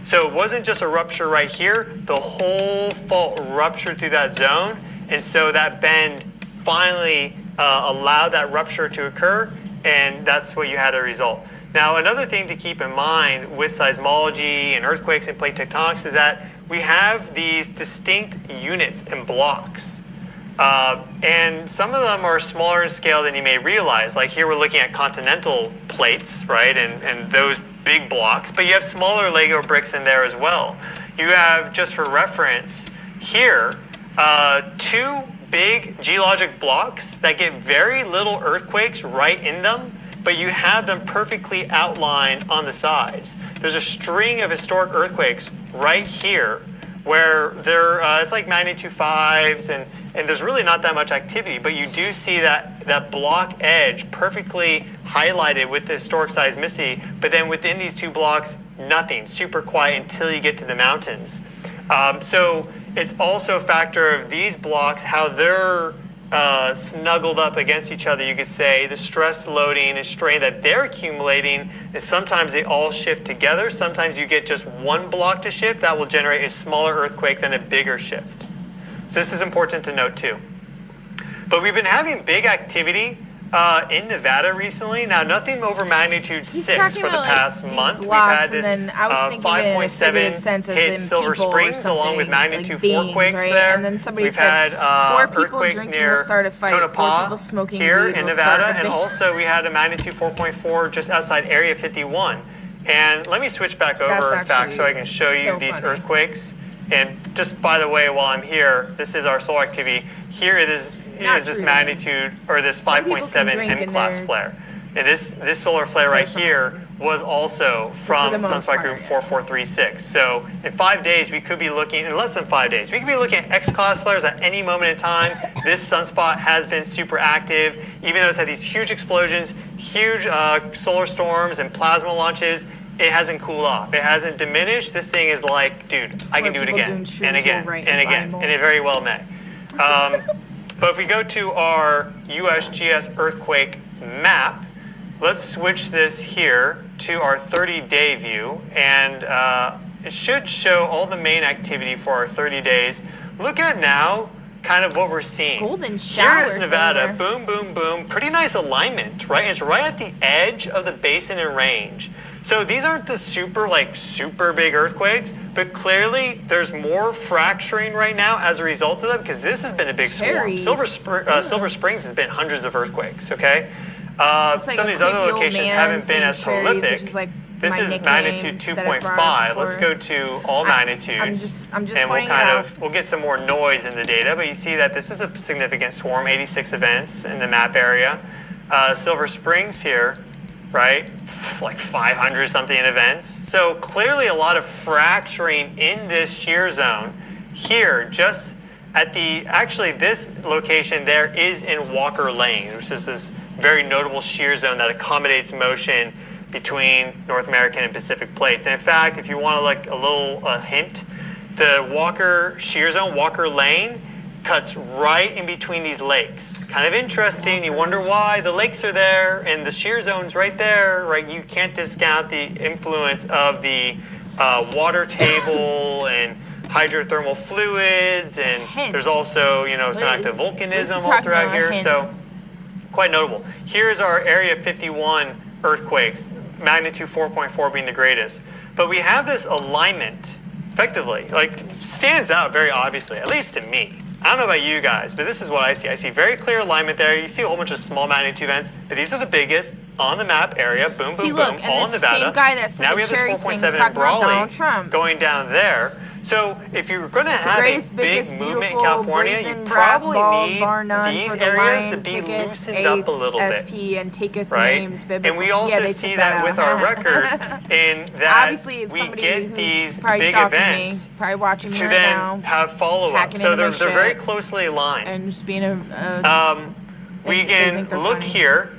So it wasn't just a rupture right here, the whole fault ruptured through that zone, and so that bend finally allowed that rupture to occur, and that's what you had a result. Now, another thing to keep in mind with seismology and earthquakes and plate tectonics is that we have these distinct units and blocks. And some of them are smaller in scale than you may realize. Like here we're looking at continental plates, right, and those big blocks. But you have smaller Lego bricks in there as well. You have, just for reference, here, 2 big geologic blocks that get very little earthquakes right in them, but you have them perfectly outlined on the sides. There's a string of historic earthquakes right here where it's like magnitude 5s, and there's really not that much activity, but you do see that block edge perfectly highlighted with the historic seismicity, but then within these 2 blocks, nothing, super quiet until you get to the mountains. So it's also a factor of these blocks, how they're snuggled up against each other, you could say. The stress loading and strain that they're accumulating, and sometimes they all shift together. Sometimes you get just one block to shift. That will generate a smaller earthquake than a bigger shift. So this is important to note too. But we've been having big activity in Nevada recently. Now, nothing over magnitude 6 talking for the about, past these month. We've blocks, had this and then I was thinking of it in a figurative sense as hit in Silver people or Springs, along with something, magnitude like 4 beings, quakes right? there. And then somebody We've said, had 4 people earthquakes drinking near will start a fight, 4 Tonopah people smoking here weed in will start Nevada, a and big- also we had a magnitude 4.4 just outside Area 51. And let me switch back over, in fact, so I can show you so these funny. earthquakes. And just by the way, while I'm here, this is our solar activity. Here it is Not this true. magnitude, or this Some people can 5.7 drink and M-class they're- flare. And this solar flare right They're here was also from the most Sunspot part, Group yeah. 4436. So in 5 days, we could be looking, in less than 5 days, we could be looking at X-class flares at any moment in time. This sunspot has been super active, even though it's had these huge explosions, huge solar storms and plasma launches. It hasn't cooled off. It hasn't diminished. This thing is like, dude, I can do it people again doing shrooms and again will write and in the again, Bible. and it very well may. But if we go to our USGS earthquake map, let's switch this here to our 30-day view, and it should show all the main activity for our 30 days. Look at now kind of what we're seeing. Golden Here showers is Nevada, over there. boom, boom, boom. Pretty nice alignment, right? It's right at the edge of the basin and range. So these aren't the super big earthquakes, but clearly there's more fracturing right now as a result of them, because this has been a big swarm. Cherries. Silver Springs has been hundreds of earthquakes, okay? It's like Some of a these other creepy old locations man haven't been saying as cherries, prolific. which is like This my is nickname magnitude that I've brought up 2.5. Let's before. go to all magnitudes. I'm just and we'll pointing it out. we'll get some more noise in the data, but you see that this is a significant swarm, 86 events in the map area. Silver Springs here, right? Like 500 something events. So clearly a lot of fracturing in this shear zone here, just at actually this location there is in Walker Lane, which is this very notable shear zone that accommodates motion between North American and Pacific plates. And in fact, if you want to like a hint, the Walker shear zone, Walker Lane, cuts right in between these lakes. Kind of interesting. You wonder why the lakes are there and the shear zone's right there, right? You can't discount the influence of the water table and hydrothermal fluids, and Hints. there's also, some active volcanism all throughout here. So quite notable. Here's our Area 51 earthquakes, magnitude 4.4 being the greatest. But we have this alignment, effectively, stands out very obviously, at least to me. I don't know about you guys, but this is what I see. I see very clear alignment there. You see a whole bunch of small magnitude events, but these are the biggest on the map area. Boom, boom, See, boom, look, and all in this Nevada. same guy that said Now the we have this cherries thing was 4.7 in talking about Brawley Donald Trump. going down there. So if you're going to have a greatest, big biggest, movement in beautiful, California, you brazen brass probably balls, need bar none, these for the areas to lion, be tickets, loosened up a little bit. ASP and taketh Right? names, biblical. And we also they see took that with our out. record in that Obviously, it's we somebody get who's these probably big stalking events me, probably watching me to right then now, have follow-up. hacking So into my they're very shit. closely aligned. and just being a We they can think they're look funny. here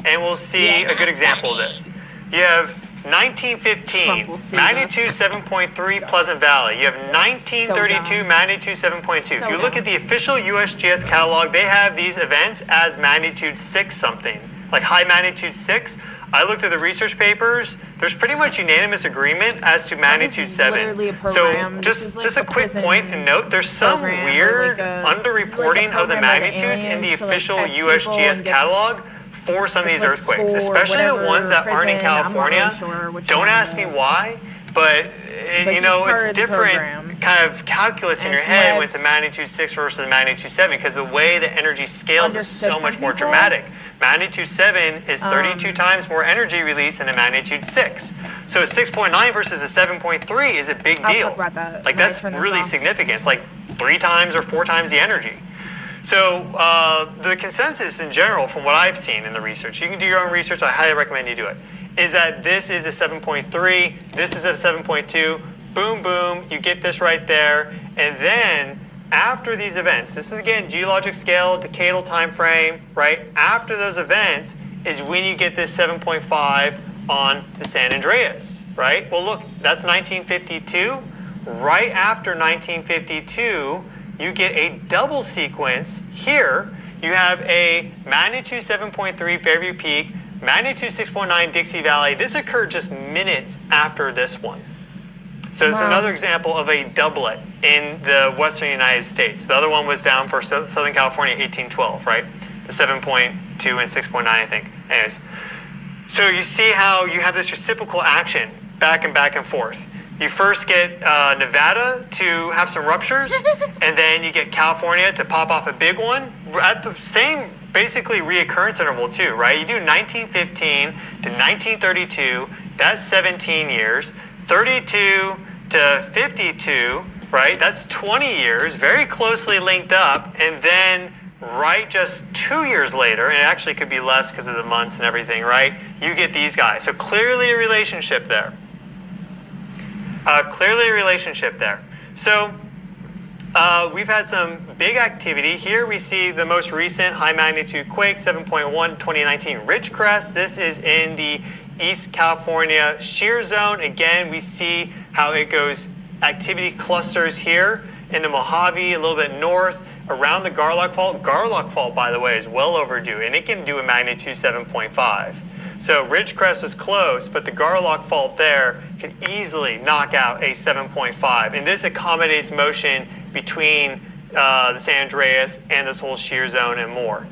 and we'll see Yeah, a good example of this. You have 1915, Trump will save magnitude 7.3 Pleasant Valley. You have 1932, So dumb. magnitude 7.2. So if you look dumb. at the official USGS catalog, they have these events as magnitude 6 something, like high magnitude 6. I looked at the research papers. There's pretty much unanimous agreement as to magnitude is 7. literally a So program. This just is like just a a quick prison point and note, there's some program or weird like a- underreporting like a of the program by the magnitudes in the aliens to, like, official test people USGS and get- catalog for some of these like earthquakes, school or especially the whatever, ones that aren't in prison. I'm not really California. sure which Don't one, ask me but- why, but he's part it's of the different program. kind of calculus in And your from head what when it's a magnitude 6 versus a magnitude 7, because the way the energy scales is Understood so from much more people. dramatic. Magnitude 7 is 32 times more energy released than a magnitude 6. So a 6.9 versus a 7.3 is a big I'll deal. talk about that Like when I that's turn this really off. significant. It's like 3 times or 4 times the energy. So the consensus in general, from what I've seen in the research, you can do your own research, I highly recommend you do it, is that this is a 7.3, this is a 7.2, boom, boom, you get this right there, and then after these events, this is again geologic scale, decadal time frame, right? After those events is when you get this 7.5 on the San Andreas, right? Well, look, that's 1952. Right after 1952, you get a double sequence here. You have a magnitude 7.3 Fairview Peak, magnitude 6.9 Dixie Valley. This occurred just minutes after this one. So it's Wow. another example of a doublet in the western United States. The other one was down for Southern California, 1812, right? The 7.2 and 6.9, I think. Anyways, so you see how you have this reciprocal action back and forth. You first get Nevada to have some ruptures, and then you get California to pop off a big one at the same basically reoccurrence interval too, right? You do 1915 to 1932, that's 17 years. 32 to 52, right? That's 20 years, very closely linked up, and then right just 2 years later, and it actually could be less because of the months and everything, right? You get these guys. So clearly a relationship there. So we've had some big activity. Here we see the most recent high magnitude quake, 7.1, 2019 Ridgecrest. This is in the East California shear zone. Again, we see how it goes activity clusters here in the Mojave, a little bit north, around the Garlock Fault. Garlock Fault, by the way, is well overdue, and it can do a magnitude 7.5. So Ridgecrest was close, but the Garlock Fault there can easily knock out a 7.5. And this accommodates motion between the San Andreas and this whole shear zone and more.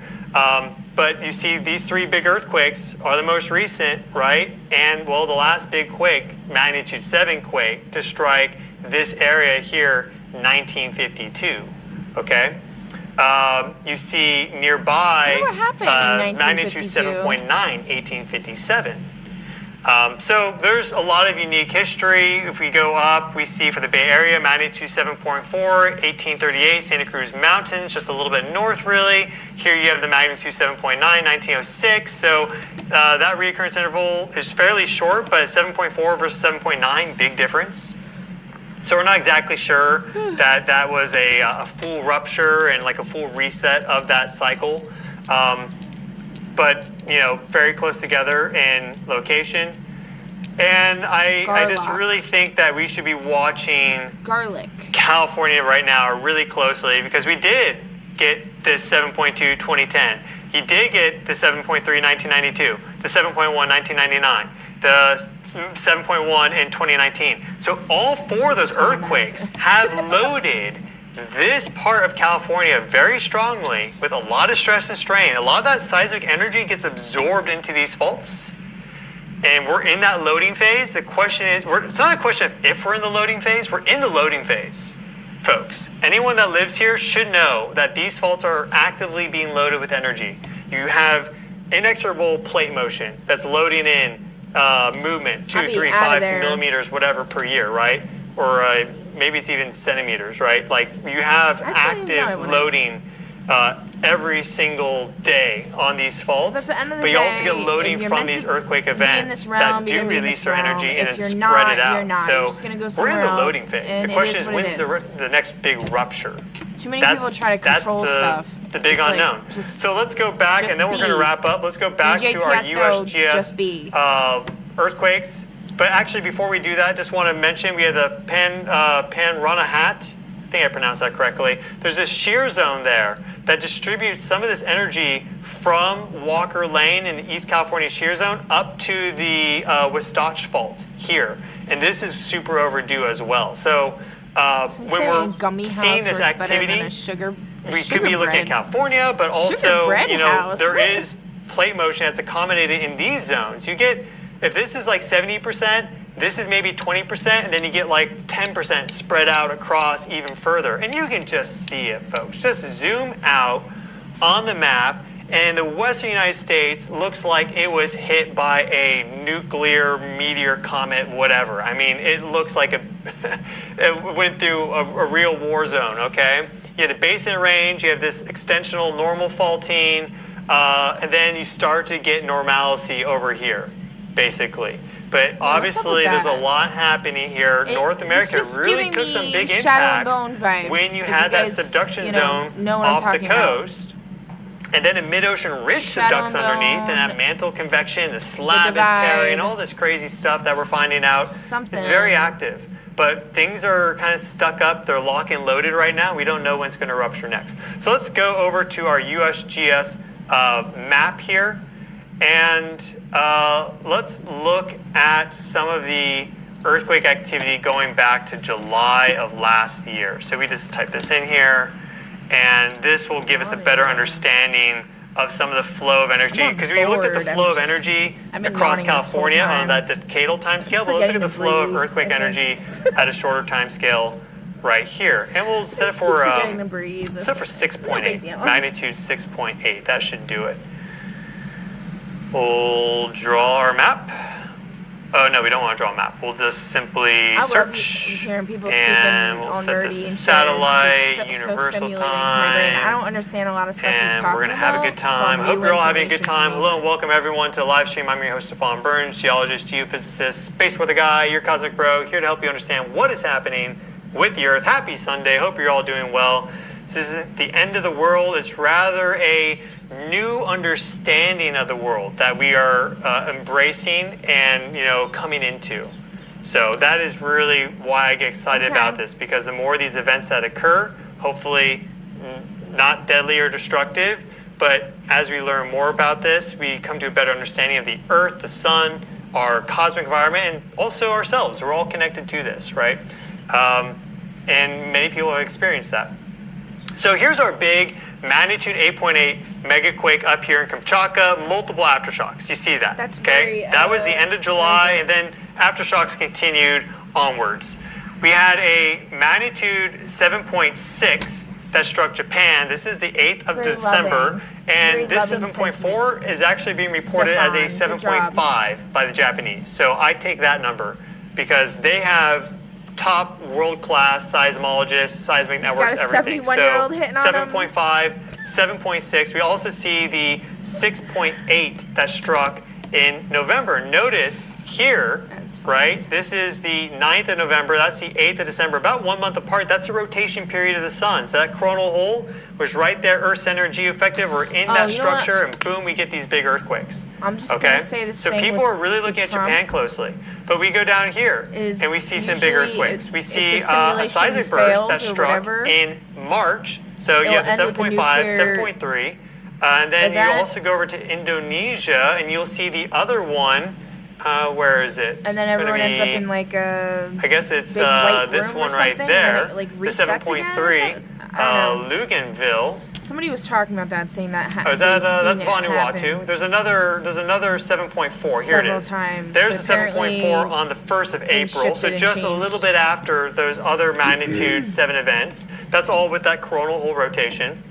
But you see these 3 big earthquakes are the most recent, right? And well, the last big quake, magnitude 7 quake, to strike this area here, 1952, okay? You see nearby What happened in magnitude 1952? 7.9, 1857. So there's a lot of unique history. If we go up, we see for the Bay Area, magnitude 7.4, 1838, Santa Cruz Mountains, just a little bit north, really. Here you have the magnitude 7.9, 1906. So that reoccurrence interval is fairly short, but 7.4 versus 7.9, big difference. So we're not exactly sure that that was a full rupture and like a full reset of that cycle. But, you know, very close together in location. And I just Garlock. really think that we should be watching Garlic. California right now really closely because we did get this 7.2 2010. You did get the 7.3 1992, the 7.1 1999, the 7.1 in 2019. So all four of those earthquakes have loaded this part of California very strongly with a lot of stress and strain. A lot of that seismic energy gets absorbed into these faults. And we're in that loading phase. The question is, it's not a question of if we're in the loading phase, we're in the loading phase, folks. Anyone that lives here should know that these faults are actively being loaded with energy. You have inexorable plate motion that's loading in movement, 2, I'll be 3, outta 5 there. millimeters, whatever per year, right? Or maybe it's even centimeters, right? Like you have Actually, no, I active wouldn't. loading every single day on these faults, at the end of the but you also day, get loading if you're from meant these to earthquake be in events this that realm, do you're gonna be in release this their realm. energy and If then you're spread not, it out. you're not. So You're just gonna go we're in the somewhere loading else, phase. and The it question is is, what it when's is. the next big rupture? Too many people try to That's control the, stuff. the big It's like, unknown. just- So let's go back, just and then we're going to be. wrap up. Let's go back DJ to our Tiesto, USGS just be. Earthquakes. But actually, before we do that, just want to mention we have the Panranahat. I think I pronounced that correctly. There's this shear zone there that distributes some of this energy from Walker Lane in the East California shear zone up to the Wistach Fault here. And this is super overdue as well. So when Saying we're gummy seeing house this works better than activity, a sugar, we sugar could be looking at bread. California, but also, Sugar bread you know, house. there What? is plate motion that's accommodated in these zones. You get, if this is like 70%, this is maybe 20%, and then you get like 10% spread out across even further. And you can just see it, folks. Just zoom out on the map, and the western United States looks like it was hit by a nuclear meteor, comet, whatever. I mean, it looks like it went through a real war zone, okay? You have the basin range, you have this extensional normal faulting, and then you start to get normalcy over here, basically. But obviously, there's a that? lot happening here. North It's America just really giving took some me big Shadow impacts and Bone vibes, when you if had you that guys, subduction you know zone what I'm off the talking about. coast. And then a mid-ocean ridge Shadow subducts and underneath, Bone, and that mantle convection, the slab is divide. tearing, all this crazy stuff that we're finding out. Something. It's very active. But things are kind of stuck up. They're lock and loaded right now. We don't know when it's going to rupture next. So let's go over to our USGS map here. And let's look at some of the earthquake activity going back to July of last year. So we just type this in here, and this will give us a better understanding of some of the flow of energy. I'm Because we looked at the bored. flow of energy I've been across yawning this whole California time. on that decadal time scale, but let's look at the forgetting to flow of breathe, earthquake I think. energy at a shorter time scale right here. And we'll set it for Forgetting to breathe. set it for No big 6.8, deal. magnitude 6.8. That should do it. We'll draw our map. Oh no, we don't want to draw a map. We'll just simply I love search, hearing people and speaking we'll all set nerdy this and as shit. satellite, It's so universal stimulating for my brain. I time, don't understand a lot of stuff he's and talking we're gonna have a good about. It's all time. Hope new you're all having a good information time. to me. Hello and welcome everyone to the live stream. I'm your host, Stefan Burns, geologist, geophysicist, space weather guy, your cosmic bro, here to help you understand what is happening with the Earth. Happy Sunday. Hope you're all doing well. This isn't the end of the world. It's rather a new understanding of the world that we are embracing and coming into. So that is really why I get excited Okay. about this, because the more of these events that occur, hopefully not deadly or destructive, but as we learn more about this, we come to a better understanding of the Earth, the sun, our cosmic environment, and also ourselves. We're all connected to this, right? And many people have experienced that. So here's our big magnitude 8.8 megaquake up here in Kamchatka, multiple aftershocks. You see that? That's okay? very, That was the end of July, amazing. and then aftershocks continued onwards. We had a magnitude 7.6 that struck Japan. This is the 8th of Very December, loving. Very and this loving 7.4 is actually being reported as a Stefan, good job. 7.5 by the Japanese. So I take that number because they have top world-class seismologists, seismic networks, got a everything. 71-year-old hitting on him. 7.5, 7.6. We also see the 6.8 that struck in November. Notice here, That's fine. right? This is the 9th of November. That's the 8th of December. About 1 month apart. That's the rotation period of the sun. So that coronal hole was right there, Earth center, geoeffective. We're in Oh, that you know what? structure, and boom, we get these big earthquakes. I'm just Okay? gonna say this So thing people with are really looking at Trump Japan closely. But we go down here, is and we see some big usually earthquakes. We if see the a simulation seismic burst fails that or struck whatever, in March. So you it'll have the end with a 7.5, nuclear 7.3. And then you event. also go over to Indonesia, and you'll see the other one. Where is it? and then It's gonna everyone ends up be- in like a I guess it's big white this room or one right something, and there, then it, like, the resets again or 7.3, something? I don't know. Luganville. Somebody was talking about that, saying that. Oh, is that they've that's seen it Vanuatu? happen There's another 7.4. Here it several is. times, There's but the 7.4 apparently on the 1st of things April, so shifted and just a changed. little bit after those other magnitude 7 events. That's all with that coronal hole rotation.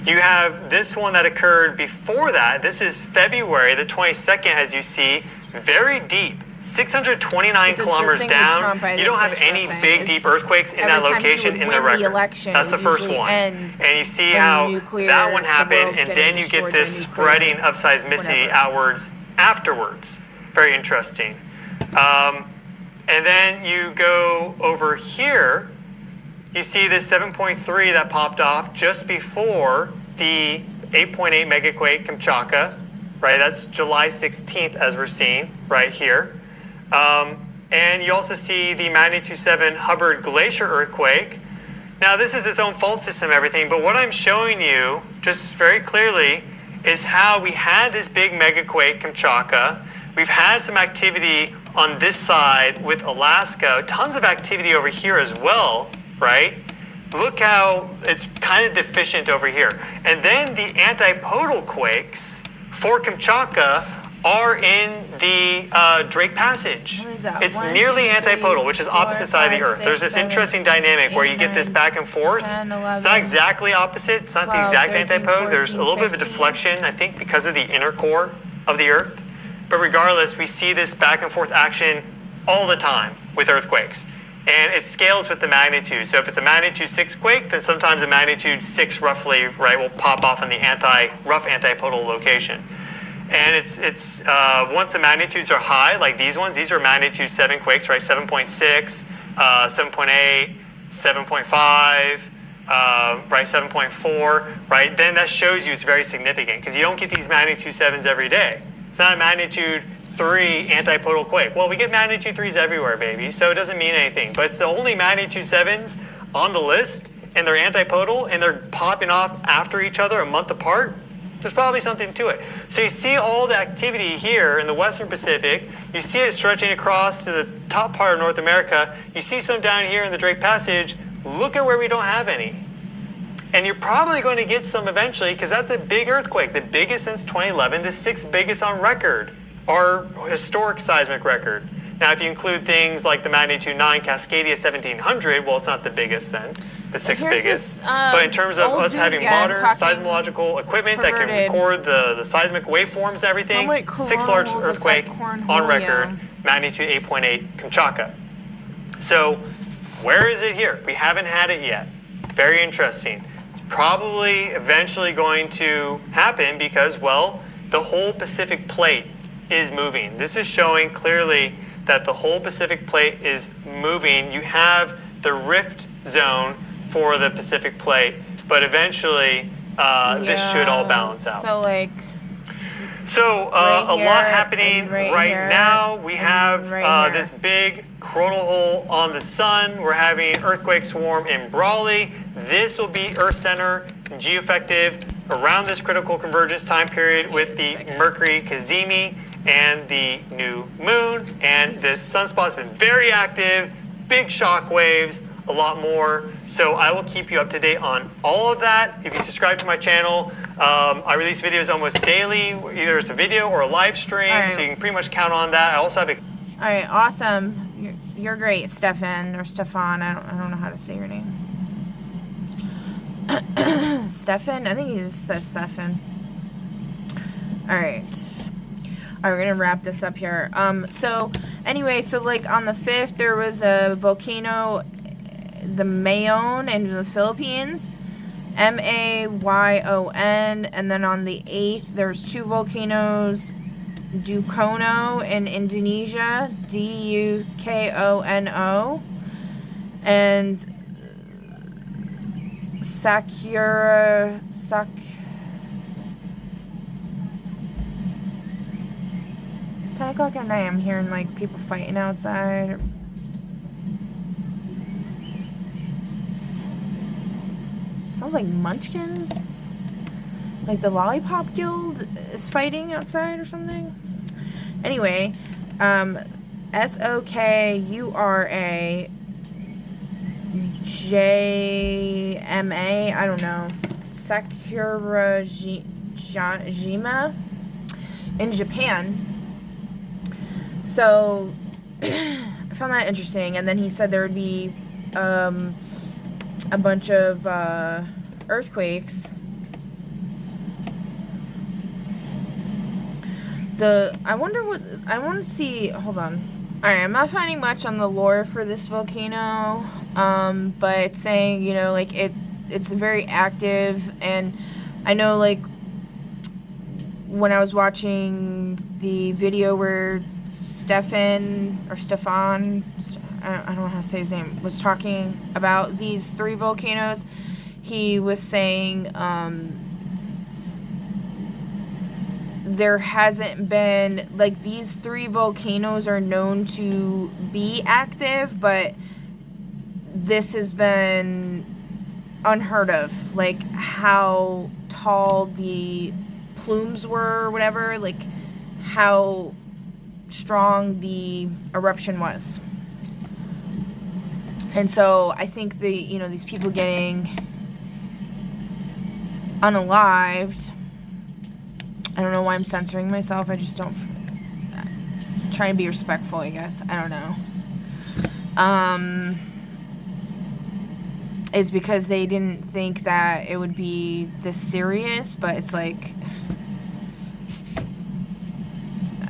You have this one that occurred before that. This is February the 22nd, as you see, very deep. 629 But the kilometers thing with down. Trump, I You didn't don't have finish what I any was saying, big, is deep earthquakes in that every time he location would in the win the record. election, That's it the would first usually one. end And you see in how nuclear- that one the happened, world and getting then you get destroyed by this nuclear spreading of seismicity whatever. outwards afterwards. Very interesting. And then you go over here, you see this 7.3 that popped off just before the 8.8 megaquake Kamchatka, right? That's July 16th, as we're seeing right here. And you also see the magnitude 7 Hubbard Glacier earthquake. Now, this is its own fault system, everything, but what I'm showing you just very clearly is how we had this big megaquake Kamchatka. We've had some activity on this side with Alaska, tons of activity over here as well, right? Look how it's kind of deficient over here. And then the antipodal quakes for Kamchatka are in the Drake Passage. What is that? It's 1, nearly 2, 3, antipodal, which is 4, opposite side of the 5, Earth. There's 6, this interesting dynamic where you get this 8, back and forth. 10, It's 11, not exactly opposite. It's not the 12, exact 13, antipode. There's a 14, little bit of a 15. deflection, I think, because of the inner core of the Earth. But regardless, we see this back and forth action all the time with earthquakes. And it scales with the magnitude. So if it's a magnitude 6 quake, then sometimes a magnitude 6 roughly, right, will pop off in the rough antipodal location. And it's once the magnitudes are high, like these ones, these are magnitude 7 quakes, right? 7.6, 7.8, 7.5, right? 7.4, right? Then that shows you it's very significant because you don't get these magnitude 7s every day. It's not a magnitude 3 antipodal quake. Well, we get magnitude 3s everywhere, baby, so it doesn't mean anything. But it's the only magnitude 7s on the list, and they're antipodal, and they're popping off after each other a month apart. There's probably something to it. So you see all the activity here in the Western Pacific. You see it stretching across to the top part of North America. You see some down here in the Drake Passage. Look at where we don't have any. And you're probably going to get some eventually because that's a big earthquake, the biggest since 2011, the 6th biggest on record, our historic seismic record. Now, if you include things like the magnitude 9 Cascadia 1700, well, it's not the biggest then, the 6th Here's biggest. this, But in terms of old us dude having again modern talking seismological equipment that can perverted. record the seismic waveforms and everything, How many 6th largest coronals earthquake affect on cornhole? record, Yeah. magnitude 8.8 Kamchatka. So where is it here? We haven't had it yet. Very interesting. It's probably eventually going to happen because, well, the whole Pacific plate is moving. This is showing clearly that the whole Pacific plate is moving. You have the rift zone for the Pacific plate, but eventually this should all balance out. So like So Right a lot here happening and right right here now. We and have right here. this big coronal hole on the sun. We're having earthquake swarm in Brawley. This will be Earth center geoeffective around this critical convergence time period with the Mercury Cazimi and the new moon. And this sunspot's been very active, big shock waves, a lot more. So I will keep you up to date on all of that. If you subscribe to my channel, I release videos almost daily. Either it's a video or a live stream, All right. so you can pretty much count on that. I also have a all right, awesome. You're great, Stefan or Stefan. I don't know how to say your name. Stefan? I think he just says Stefan. Alright. Alright, we're gonna wrap this up here. So, anyway, so, like, on the 5th, there was a volcano, the Mayon in the Philippines. Mayon. And then on the 8th, there's 2 volcanoes. Dukono in Indonesia. Dukono. And Sakura... It's 10 o'clock at night. I'm hearing, like, people fighting outside. Sounds like Munchkins. Like the Lollipop Guild is fighting outside or something. Anyway, SOKURAJMA, I don't know. Sakurajima in Japan. So, I found that interesting. And then he said there would be a bunch of earthquakes. I want to see, hold on. Alright, I'm not finding much on the lore for this volcano, but it's saying, you know, like, it's very active, and I know, like, when I was watching the video where Stefan, I don't know how to say his name, was talking about these 3 volcanoes, he was saying, there hasn't been, like, these 3 volcanoes are known to be active, but this has been unheard of, like, how tall the plumes were or whatever, like, how strong the eruption was. And so I think these people getting unalived, I don't know why I'm censoring myself. I just don't... trying to be respectful, I guess. I don't know. Is because they didn't think that it would be this serious, but it's like...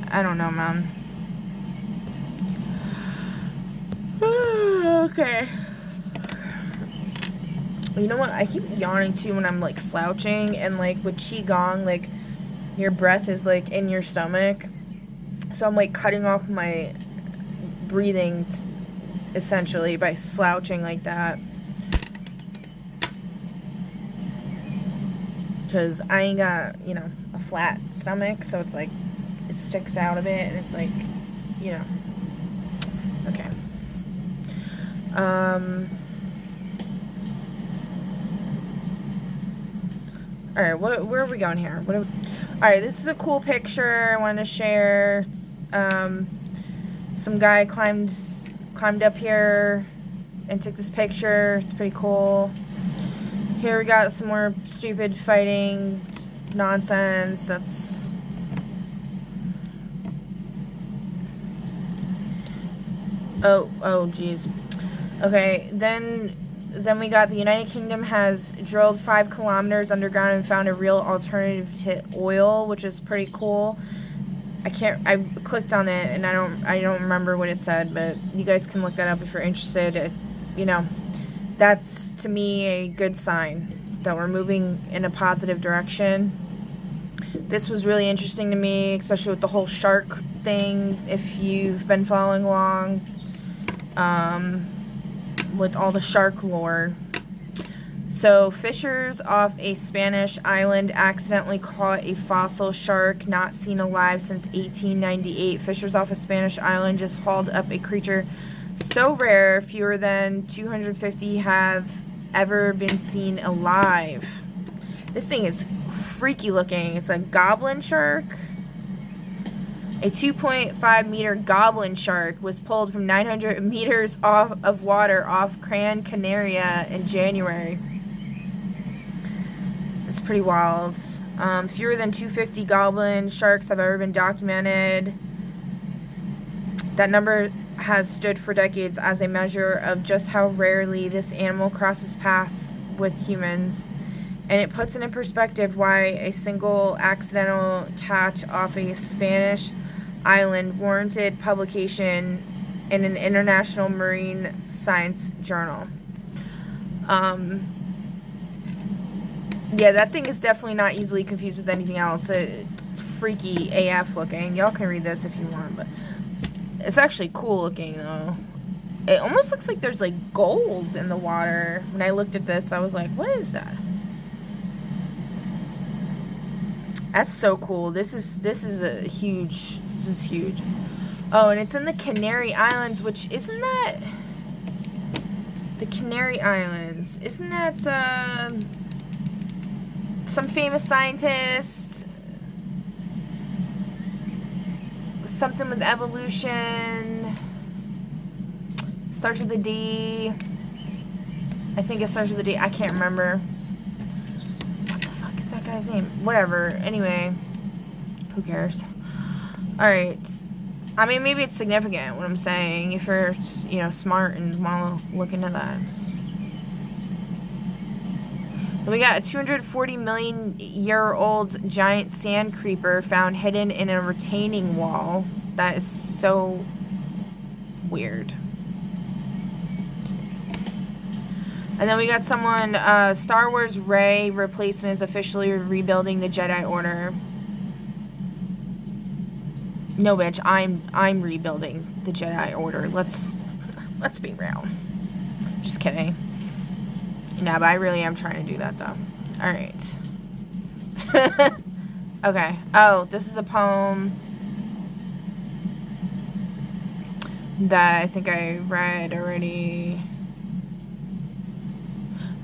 I don't know, man. Okay. You know what? I keep yawning, too, when I'm, like, slouching. And, like, with Qigong, like... your breath is, like, in your stomach. So I'm, like, cutting off my breathing, essentially, by slouching like that. Because I ain't got, a flat stomach. So it's, like, it sticks out a bit. And it's, like, Okay. Alright, where are we going here? Alright, this is a cool picture I wanted to share. Some guy climbed up here and took this picture. It's pretty cool. Here we got some more stupid fighting nonsense. That's... Oh, geez. Okay, then we got the United Kingdom has drilled 5 kilometers underground and found a real alternative to oil, which is pretty cool. I clicked on it and I don't remember what it said, but you guys can look that up if you're interested. That's to me a good sign that we're moving in a positive direction. This was really interesting to me, especially with the whole shark thing, if you've been following along. With all the shark lore. So, fishers off a Spanish island accidentally caught a fossil shark not seen alive since 1898. Fishers off a Spanish island just hauled up a creature so rare, fewer than 250 have ever been seen alive. This thing is freaky looking. It's a goblin shark. A 2.5 meter goblin shark was pulled from 900 meters of water off Gran Canaria in January. It's pretty wild. Fewer than 250 goblin sharks have ever been documented. That number has stood for decades as a measure of just how rarely this animal crosses paths with humans. And it puts into perspective why a single accidental catch off a Spanish island warranted publication in an international marine science journal. Yeah, that thing is definitely not easily confused with anything else. It's freaky AF looking. Y'all can read this if you want, but it's actually cool looking though. It almost looks like there's like gold in the water. When I looked at this, I was like, what is that? That's so cool. This is huge. Oh, and it's in the Canary Islands, which isn't that the Canary Islands? Isn't that some famous scientist? Something with evolution. Starts with a D. I think it starts with a D. I can't remember. What the fuck is that guy's name? Whatever. Anyway, who cares? Alright. I mean, maybe it's significant what I'm saying if you're, smart and want to look into that. Then we got a 240 million year old giant sand creeper found hidden in a retaining wall. That is so weird. And then we got someone, Star Wars Rey replacements officially rebuilding the Jedi Order. No, bitch, I'm rebuilding the Jedi Order. Let's be real. Just kidding. No, but I really am trying to do that though. Alright. Okay. Oh, this is a poem that I think I read already.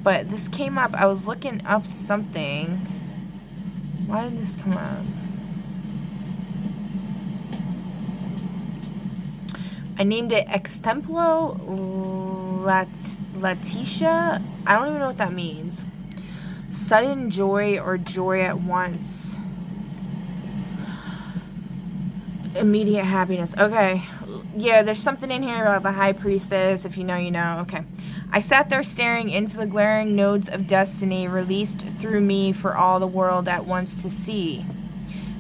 But this came up. I was looking up something. Why did this come up? I named it Extemplo Letitia. I don't even know what that means. Sudden joy or joy at once. Immediate happiness. Okay. Yeah, there's something in here about the high priestess. If you know, you know. Okay. I sat there staring into the glaring nodes of destiny released through me for all the world at once to see.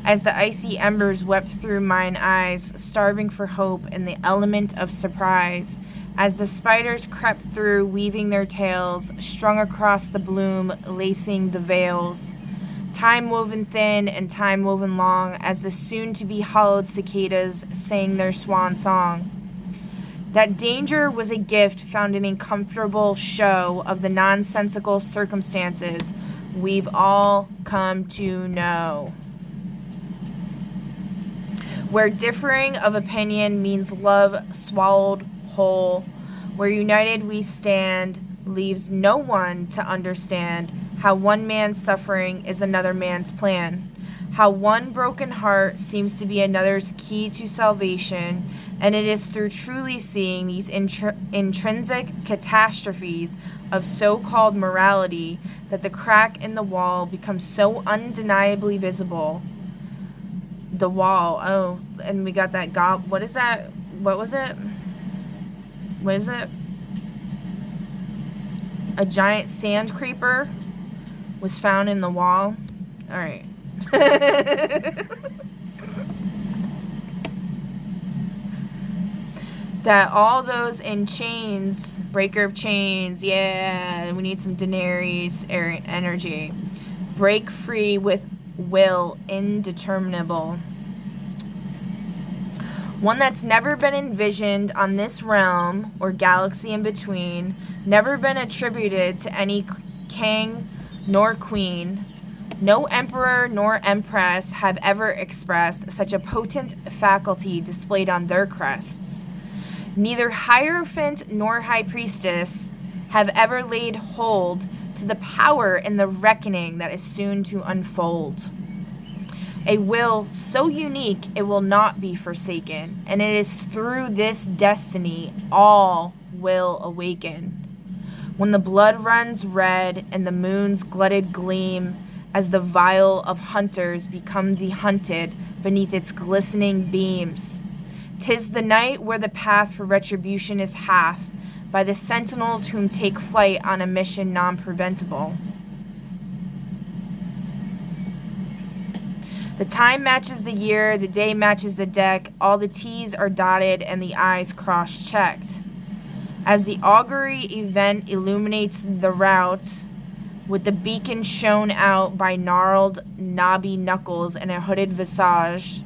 As the icy embers wept through mine eyes, starving for hope and the element of surprise, as the spiders crept through, weaving their tails, strung across the bloom, lacing the veils. Time woven thin and time woven long, as the soon-to-be hollowed cicadas sang their swan song. That danger was a gift found in a comfortable show of the nonsensical circumstances we've all come to know. Where differing of opinion means love swallowed whole, where united we stand, leaves no one to understand how one man's suffering is another man's plan, how one broken heart seems to be another's key to salvation, and it is through truly seeing these intrinsic catastrophes of so-called morality that the crack in the wall becomes so undeniably visible. The wall. Oh, and we got that what is that? What was it? What is it? A giant sand creeper was found in the wall. All right. That all those in chains, breaker of chains, yeah, we need some Daenerys energy. Break free with will indeterminable. One that's never been envisioned on this realm or galaxy in between, never been attributed to any king nor queen. No emperor nor empress have ever expressed such a potent faculty displayed on their crests. Neither Hierophant nor High Priestess have ever laid hold to the power in the reckoning that is soon to unfold. A will so unique it will not be forsaken, and it is through this destiny all will awaken. When the blood runs red and the moon's glutted gleam, as the vial of hunters become the hunted beneath its glistening beams. 'Tis the night where the path for retribution is hath, by the sentinels whom take flight on a mission non-preventable. The time matches the year, the day matches the deck, all the T's are dotted and the I's cross-checked. As the augury event illuminates the route, with the beacon shown out by gnarled, knobby knuckles and a hooded visage,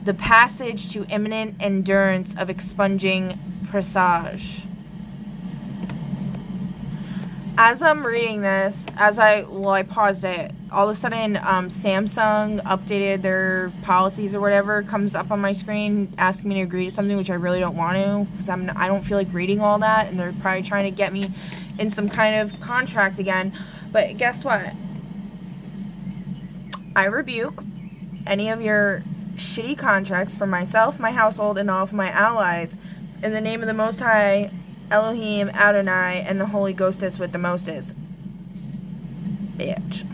the passage to imminent endurance of expunging presage. As I'm reading this, I paused it, all of a sudden, Samsung updated their policies or whatever, comes up on my screen asking me to agree to something, which I really don't want to, because I don't feel like reading all that, and they're probably trying to get me in some kind of contract again. But guess what? I rebuke any of your shitty contracts for myself, my household, and all of my allies, in the name of the Most High, Elohim, Adonai, and the Holy Ghostess with the mostest. Bitch.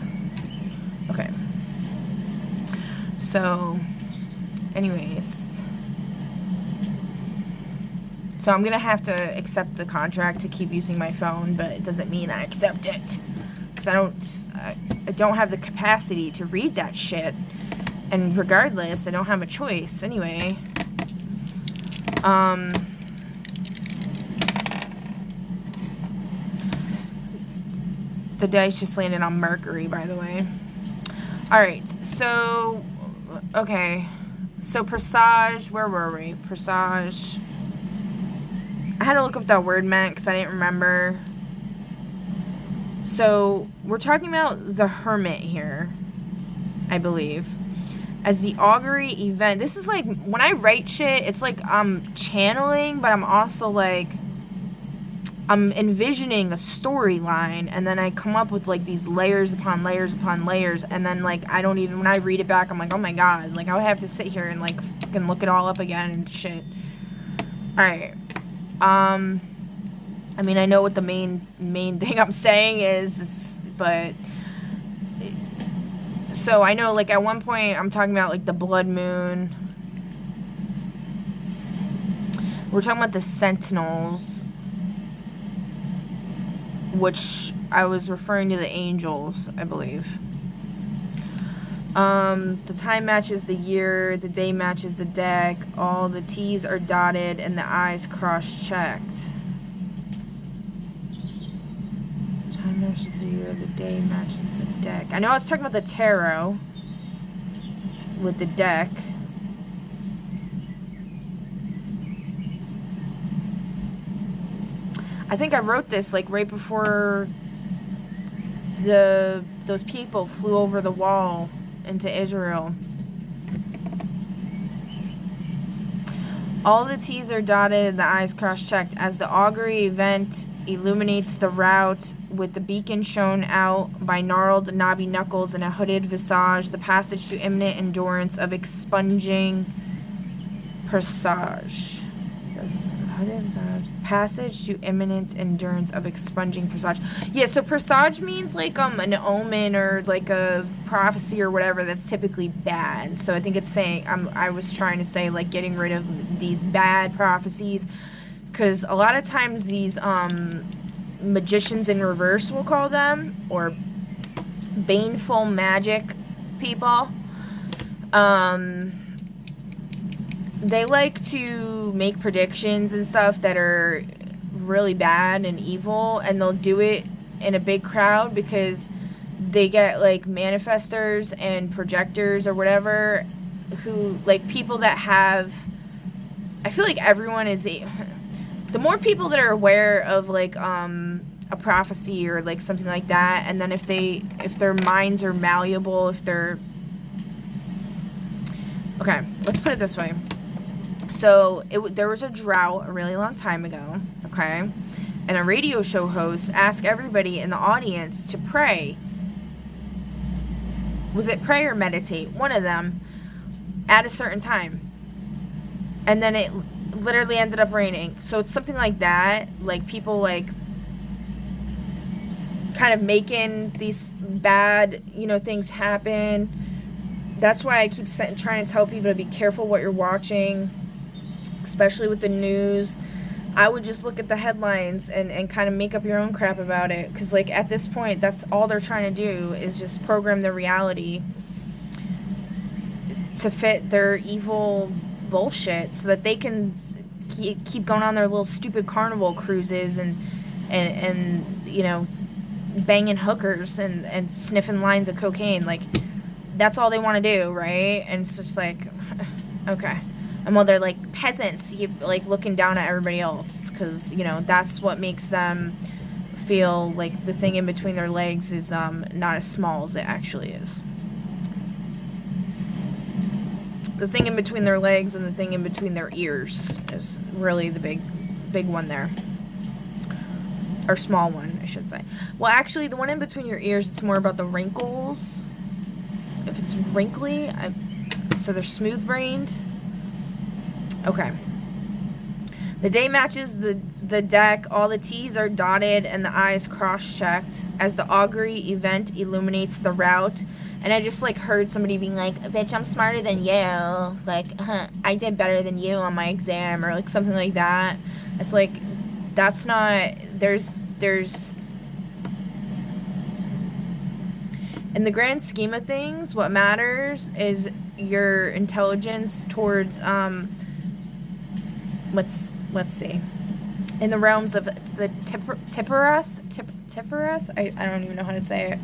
Okay. So, anyways. So I'm gonna have to accept the contract to keep using my phone, but it doesn't mean I accept it. Because I don't have the capacity to read that shit. And regardless, I don't have a choice anyway. The dice just landed on Mercury, by the way. Alright, so... Okay. So, presage... Where were we? Presage... I had to look up what that word meant, because I didn't remember. So, we're talking about the Hermit here. I believe. As the augury event... This is like... When I write shit, it's like I'm channeling, but I'm also like... I'm envisioning a storyline, and then I come up with like these layers upon layers upon layers, and then like I don't even, when I read it back, I'm like, oh my god, like I would have to sit here and like fucking look it all up again and shit. Alright. I mean, I know what the main thing I'm saying is, but so I know like at one point I'm talking about like the blood moon. We're talking about the sentinels, which I was referring to the angels, I believe. The time matches the year, the day matches the deck, all the T's are dotted, and the I's cross-checked. Time matches the year, the day matches the deck. I know I was talking about the tarot with the deck. I think I wrote this like right before those people flew over the wall into Israel. All the T's are dotted and the I's cross-checked as the augury event illuminates the route with the beacon shown out by gnarled knobby knuckles and a hooded visage, the passage to imminent endurance of expunging presage. Passage to imminent endurance of expunging presage. Yeah, so presage means like an omen or like a prophecy or whatever that's typically bad. So I think it's saying, I was trying to say like getting rid of these bad prophecies, because a lot of times these magicians in reverse, we'll call them, or baneful magic people, they like to make predictions and stuff that are really bad and evil, and they'll do it in a big crowd because they get like manifestors and projectors or whatever, who like people that have, I feel like everyone is the more people that are aware of like a prophecy or like something like that, and then if their minds are malleable, if they're okay, let's put it this way. So there was a drought a really long time ago, okay? And a radio show host asked everybody in the audience to pray. Was it pray or meditate? One of them, at a certain time. And then it literally ended up raining. So it's something like that. Like people like kind of making these bad, things happen. That's why I keep trying to tell people to be careful what you're watching, especially with the news, I would just look at the headlines and kind of make up your own crap about it. Because, like, at this point, that's all they're trying to do is just program their reality to fit their evil bullshit so that they can keep going on their little stupid carnival cruises and you know, banging hookers and sniffing lines of cocaine. Like, that's all they want to do, right? And it's just like, okay. And while they're like peasants, you like looking down at everybody else, because, you know, that's what makes them feel like the thing in between their legs is not as small as it actually is. The thing in between their legs and the thing in between their ears is really the big one there. Or small one, I should say. Well, actually, the one in between your ears, it's more about the wrinkles. If it's wrinkly, so they're smooth-brained. Okay. The day matches the deck. All the T's are dotted and the I's cross-checked as the augury event illuminates the route. And I just, like, heard somebody being like, bitch, I'm smarter than you. Like, I did better than you on my exam, or, like, something like that. It's like, that's not... There's... In the grand scheme of things, what matters is your intelligence towards, let's see. In the realms of the Tiphereth? I don't even know how to say it.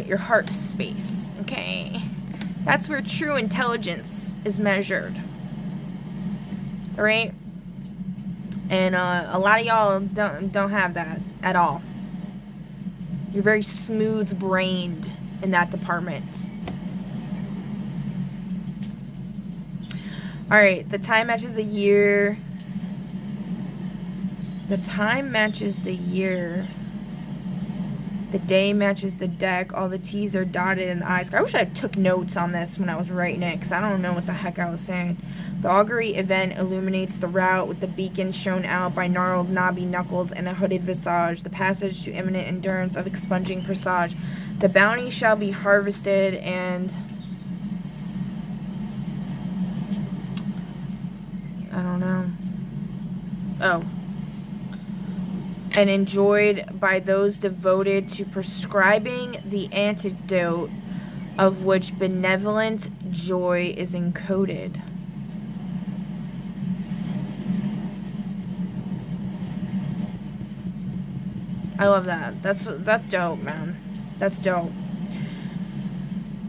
Your heart space, okay? That's where true intelligence is measured. Alright? And a lot of y'all don't have that at all. You're very smooth-brained in that department. Alright, the time matches the year. The time matches the year. The day matches the deck. All the T's are dotted and the I's. I wish I took notes on this when I was writing it, because I don't know what the heck I was saying. The augury event illuminates the route with the beacon shown out by gnarled knobby knuckles and a hooded visage. The passage to imminent endurance of expunging presage. The bounty shall be harvested and... I don't know. Oh. And enjoyed by those devoted to prescribing the antidote of which benevolent joy is encoded. I love that. That's dope, man. That's dope.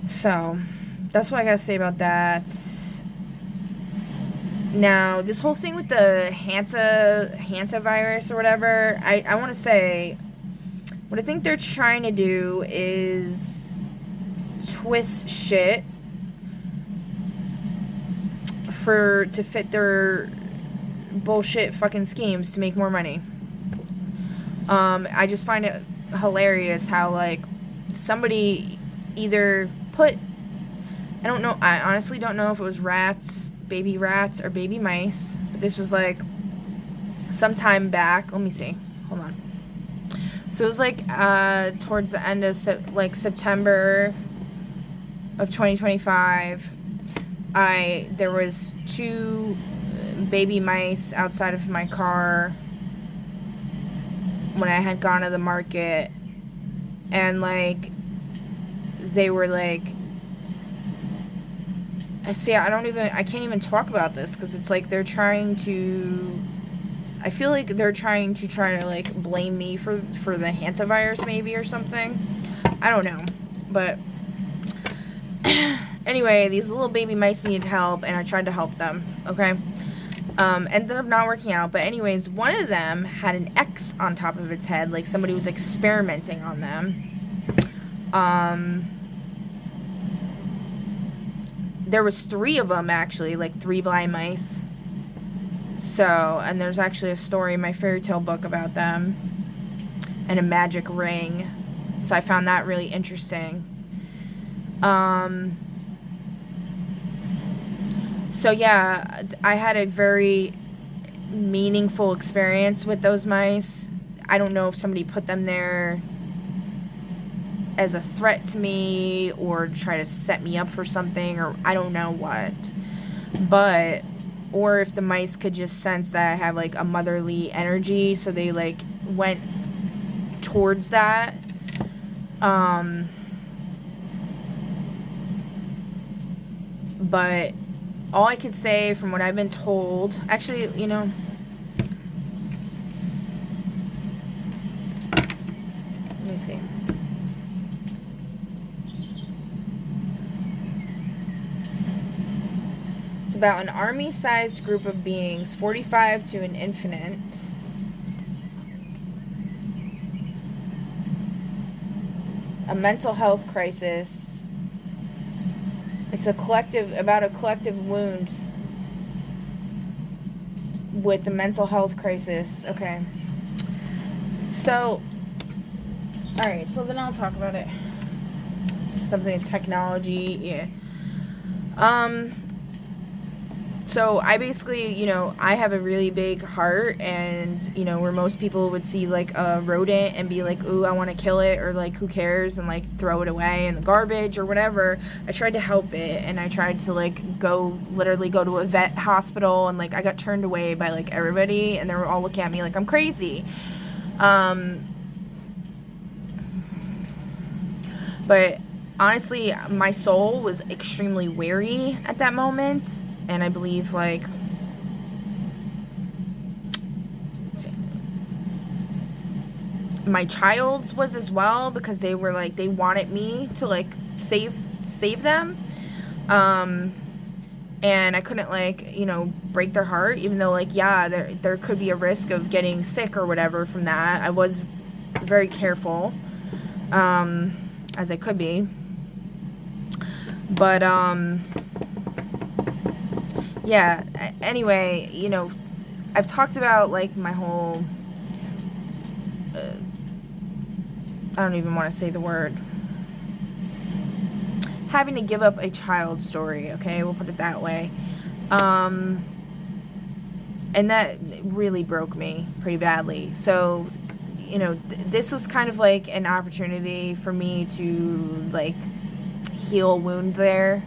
So, that's what I gotta say about that. Now, this whole thing with the hantavirus or whatever, I want to say, what I think they're trying to do is twist shit to fit their bullshit fucking schemes to make more money. I just find it hilarious how, like, somebody either put, I don't know, I honestly don't know if it was baby rats or baby mice, but this was like some time back. Let me see, hold on. So it was like towards the end of September of 2025. There was 2 baby mice outside of my car when I had gone to the market, and like they were like, I can't even talk about this, because it's like I feel like they're trying to like blame me for the hantavirus maybe or something. I don't know. But anyway, these little baby mice needed help and I tried to help them, okay? Ended up not working out, but anyways, one of them had an X on top of its head, like somebody was experimenting on them. There was 3 of them, actually, like 3 blind mice. So, and there's actually a story in my fairy tale book about them. And a magic ring. So I found that really interesting. So yeah, I had a very meaningful experience with those mice. I don't know if somebody put them there as a threat to me or try to set me up for something, or I don't know what. But or if the mice could just sense that I have like a motherly energy, so they like went towards that. But all I could say from what I've been told, actually, you know, let me see. It's about an army-sized group of beings, 45 to an infinite. A mental health crisis. It's about a collective wound with a mental health crisis. Okay. So, alright, so then I'll talk about it. Something technology, yeah. So I basically, you know, I have a really big heart, and, you know, where most people would see, like, a rodent and be like, ooh, I want to kill it, or, like, who cares, and, like, throw it away in the garbage or whatever. I tried to help it, and I tried to, like, literally go to a vet hospital, and, like, I got turned away by, like, everybody, and they were all looking at me like I'm crazy. But honestly, my soul was extremely weary at that moment. And I believe, like, my child's was as well, because they were, like, they wanted me to, like, save them. And I couldn't, like, you know, break their heart, even though, like, yeah, there could be a risk of getting sick or whatever from that. I was very careful, as I could be. But, yeah, anyway, you know, I've talked about, like, my whole, I don't even want to say the word, having to give up a child story, okay, we'll put it that way, and that really broke me pretty badly. So, you know, this was kind of like an opportunity for me to, like, heal a wound there.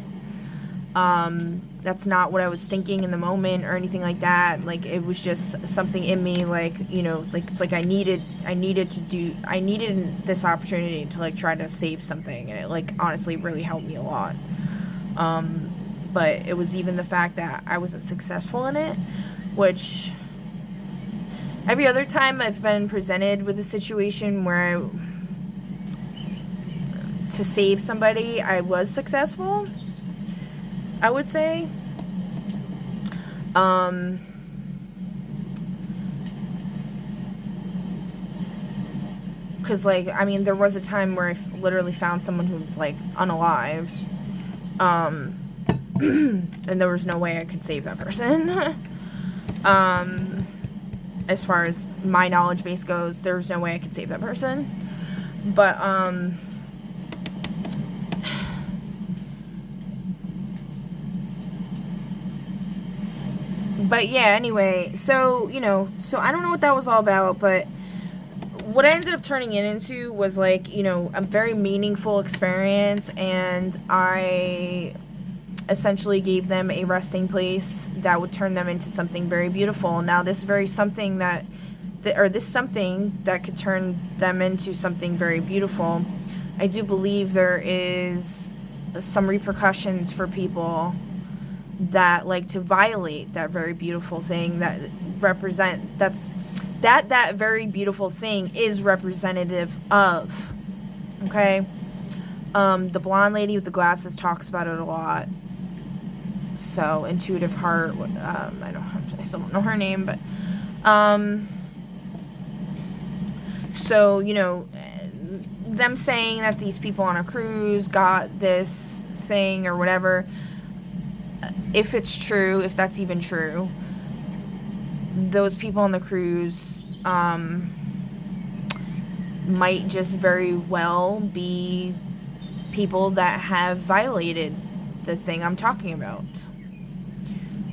That's not what I was thinking in the moment or anything like that. Like, it was just something in me, like, you know, like, it's like I needed this opportunity to, like, try to save something, and it, like, honestly really helped me a lot. But it was even the fact that I wasn't successful in it, which every other time I've been presented with a situation where to save somebody, I was successful, I would say. Because, like, I mean, there was a time where I literally found someone who was, like, unalived. And there was no way I could save that person. As far as my knowledge base goes, there was no way I could save that person. But, yeah, anyway, so, you know, so I don't know what that was all about, but what I ended up turning it into was, like, you know, a very meaningful experience, and I essentially gave them a resting place that would turn them into something very beautiful. Now, this something that could turn them into something very beautiful, I do believe there is some repercussions for people that like to violate that very beautiful thing that very beautiful thing is representative of. Okay? The blonde lady with the glasses talks about it a lot. So, Intuitive Heart, I still don't know her name, but, so, you know, them saying that these people on a cruise got this thing or whatever, if it's true, if that's even true, those people on the cruise might just very well be people that have violated the thing I'm talking about,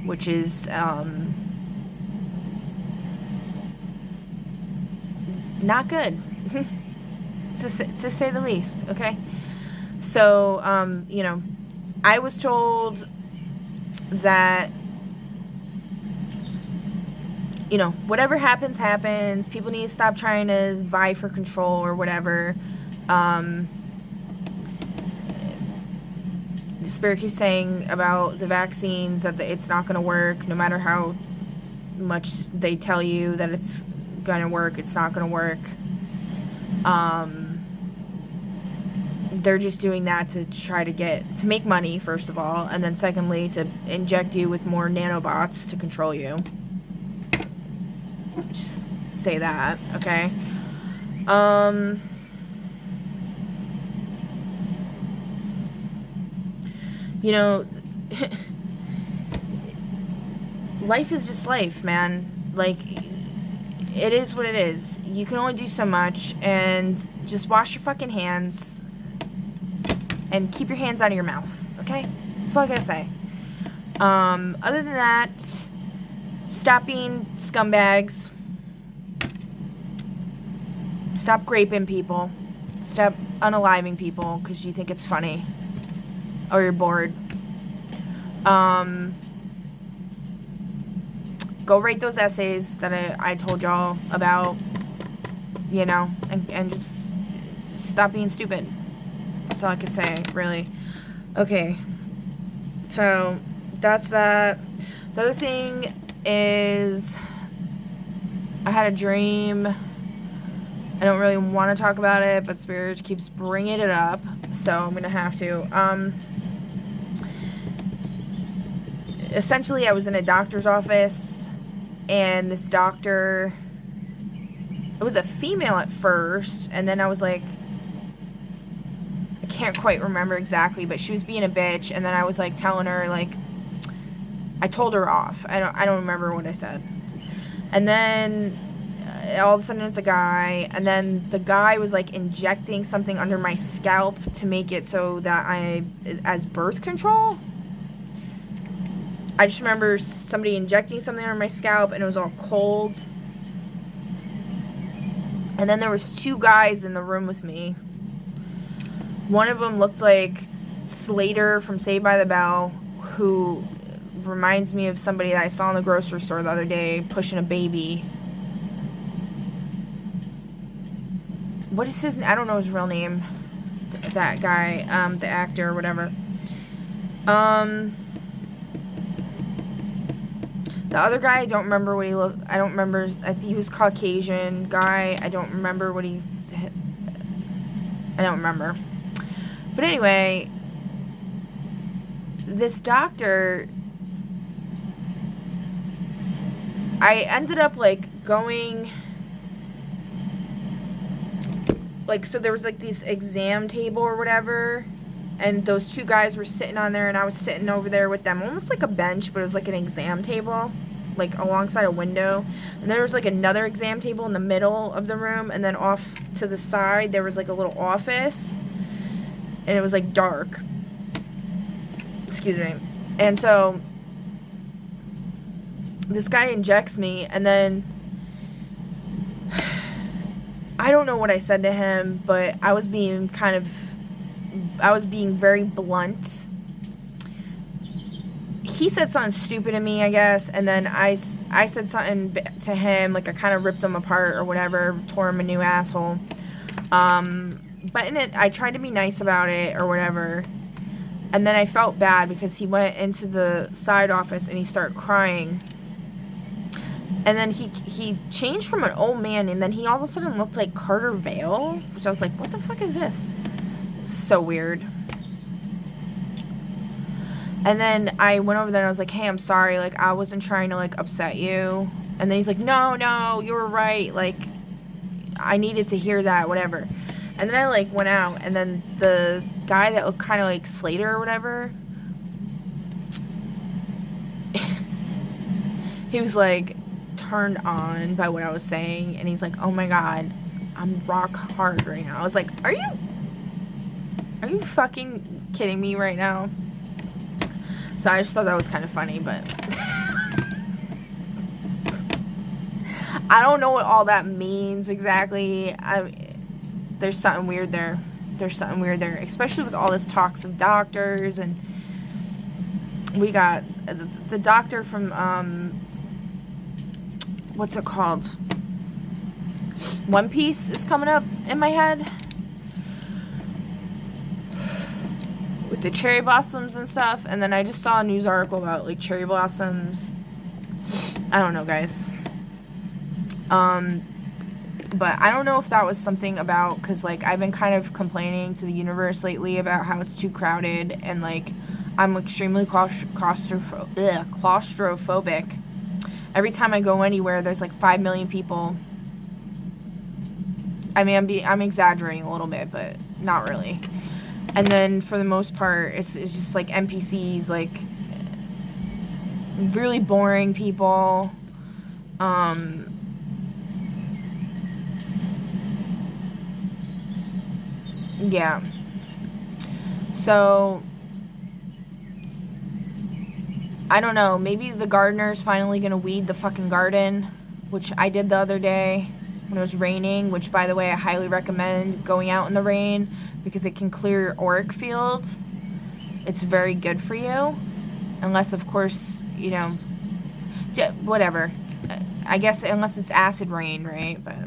which is not good, to say the least. Okay, so you know, I was told that you know, whatever happens, happens. People need to stop trying to vie for control or whatever. Spirit keeps saying about the vaccines that it's not going to work, no matter how much they tell you that it's going to work, it's not going to work. They're just doing that to try to make money, first of all, and then secondly, to inject you with more nanobots to control you. Just say that, okay? You know, life is just life, man. Like, it is what it is. You can only do so much, and just wash your fucking hands and keep your hands out of your mouth, okay? That's all I gotta say. Other than that, stop being scumbags. Stop graping people. Stop unaliving people because you think it's funny. Or you're bored. Go write those essays that I told y'all about, you know, and just stop being stupid. That's all I could say, really. Okay. So, that's that. The other thing is, I had a dream. I don't really want to talk about it, but Spirit keeps bringing it up, so I'm going to have to. Essentially, I was in a doctor's office, and this doctor, it was a female at first, and then I was like, I can't quite remember exactly, but she was being a bitch, and then I was like telling her, like, I told her off. I don't remember what I said. And then all of a sudden it's a guy, and then the guy was like injecting something under my scalp to make it so that as birth control. I just remember somebody injecting something under my scalp, and it was all cold. And then there was 2 guys in the room with me. One of them looked like Slater from Saved by the Bell, who reminds me of somebody that I saw in the grocery store the other day pushing a baby. What is his... I don't know his real name. That guy. The actor or whatever. The other guy, I don't remember what he looked... I don't remember... I think he was Caucasian guy. I don't remember what he... I don't remember. But anyway, this doctor... I ended up, like, going... Like, so there was, like, this exam table or whatever, and those 2 guys were sitting on there, and I was sitting over there with them, almost like a bench, but it was like an exam table, like, alongside a window. And there was, like, another exam table in the middle of the room, and then off to the side, there was, like, a little office, and it was, like, dark. Excuse me. And so, this guy injects me, and then... I don't know what I said to him, but I was being very blunt. He said something stupid to me, I guess, and then I said something to him, like I kind of ripped him apart or whatever, tore him a new asshole. But in it, I tried to be nice about it or whatever, and then I felt bad because he went into the side office and he started crying. And then he changed from an old man, and then he all of a sudden looked like Carter Vale, which I was like, what the fuck is this? So weird. And then I went over there and I was like, hey, I'm sorry, like, I wasn't trying to, like, upset you. And then he's like, no, you were right, like, I needed to hear that, whatever. And then I, like, went out, and then the guy that looked kind of like Slater or whatever, he was, like, turned on by what I was saying, and he's like, oh my god, I'm rock hard right now. I was like, are you fucking kidding me right now? So I just thought that was kind of funny, but I don't know what all that means exactly. There's something weird there. Especially with all this talks of doctors, and we got the doctor from what's it called? One Piece is coming up in my head. With the cherry blossoms and stuff. And then I just saw a news article about, like, cherry blossoms. I don't know, guys. But I don't know if that was something about, because, like, I've been kind of complaining to the universe lately about how it's too crowded, and, like, I'm extremely claustrophobic. Every time I go anywhere, there's, like, 5 million people. I mean, I'm exaggerating a little bit, but not really. And then, for the most part, it's just, like, NPCs, like, really boring people. Yeah. So, I don't know. Maybe the gardener's finally gonna weed the fucking garden, which I did the other day when it was raining, which, by the way, I highly recommend going out in the rain because it can clear your auric field. It's very good for you. Unless, of course, you know, whatever. I guess unless it's acid rain, right? But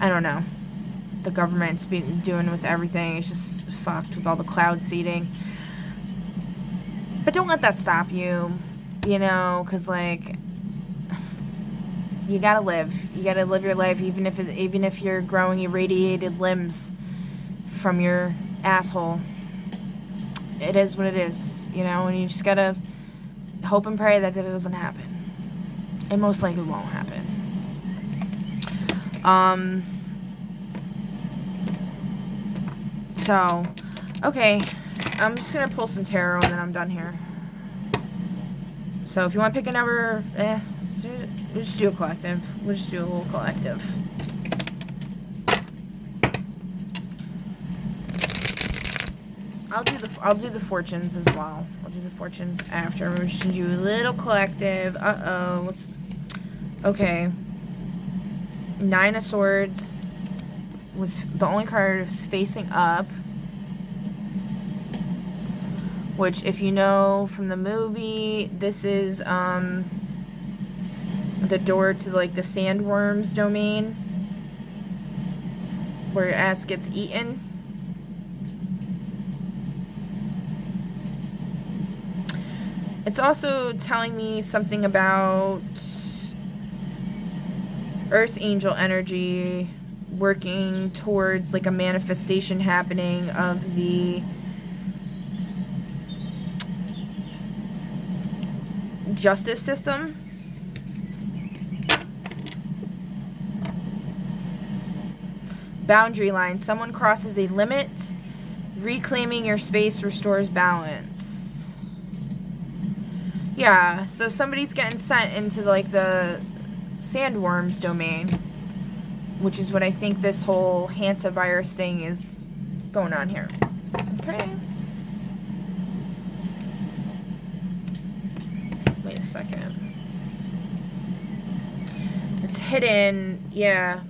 I don't know. The government's been doing with everything. It's just fucked with all the cloud seeding. But don't let that stop you, you know, because, like, you gotta live. You gotta live your life, even if you're growing irradiated limbs from your asshole. It is what it is, you know, and you just gotta hope and pray that it doesn't happen. It most likely won't happen. So, okay, I'm just gonna pull some tarot and then I'm done here. So if you want to pick a number, we'll just do a collective. We'll just do a little collective. I'll do the fortunes as well. I'll do the fortunes after. We're just gonna do a little collective. Okay. 9 of Swords was the only card was facing up. Which, if you know from the movie, this is the door to, like, the sandworms domain, where your ass gets eaten. It's also telling me something about Earth Angel energy working towards, like, a manifestation happening of the justice system. Boundary line. Someone crosses a limit. Reclaiming your space restores balance. Yeah, so somebody's getting sent into, like, the sandworms domain, which is what I think this whole hantavirus thing is going on here. Okay. Wait a second. It's hidden. Yeah.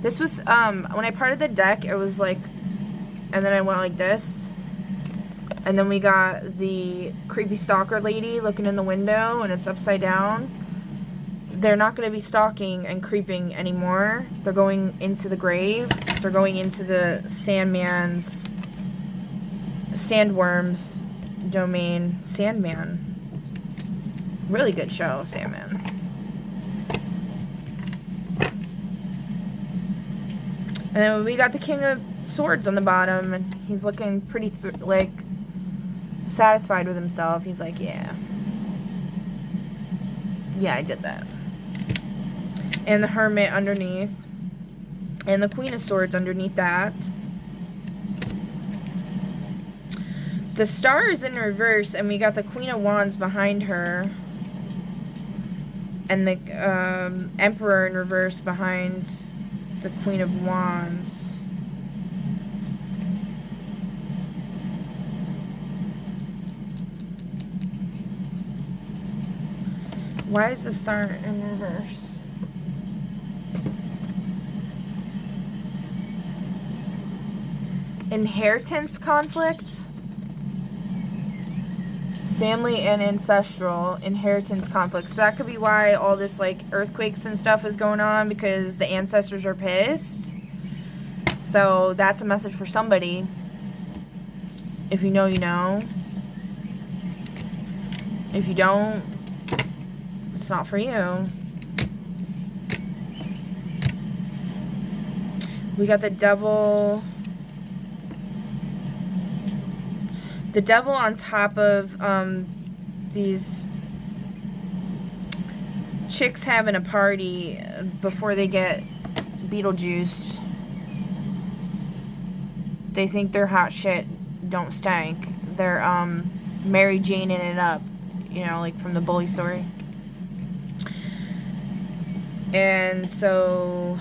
This was, when I parted the deck, it was like, and then I went like this. And then we got the creepy stalker lady looking in the window, and it's upside down. They're not going to be stalking and creeping anymore. They're going into the grave. They're going into the sandworms domain. Sandman. Really good show, Sandman. And then we got the King of Swords on the bottom, and he's looking pretty, like, satisfied with himself. He's like, yeah, I did that. And the Hermit underneath, and the Queen of Swords underneath that. The Star is in reverse, and we got the Queen of Wands behind her, and the Emperor in reverse behind the Queen of Wands. Why is the Star in reverse? Inheritance conflict? Family and ancestral inheritance conflicts. So that could be why all this like earthquakes and stuff is going on, because the ancestors are pissed. So that's a message for somebody. If you know, you know. If you don't, it's not for you. We got the devil. The devil on top of these chicks having a party before they get Beetlejuiced. They think they're hot shit, don't stank. They're Mary Janeing it up, you know, like from the Bully story. And so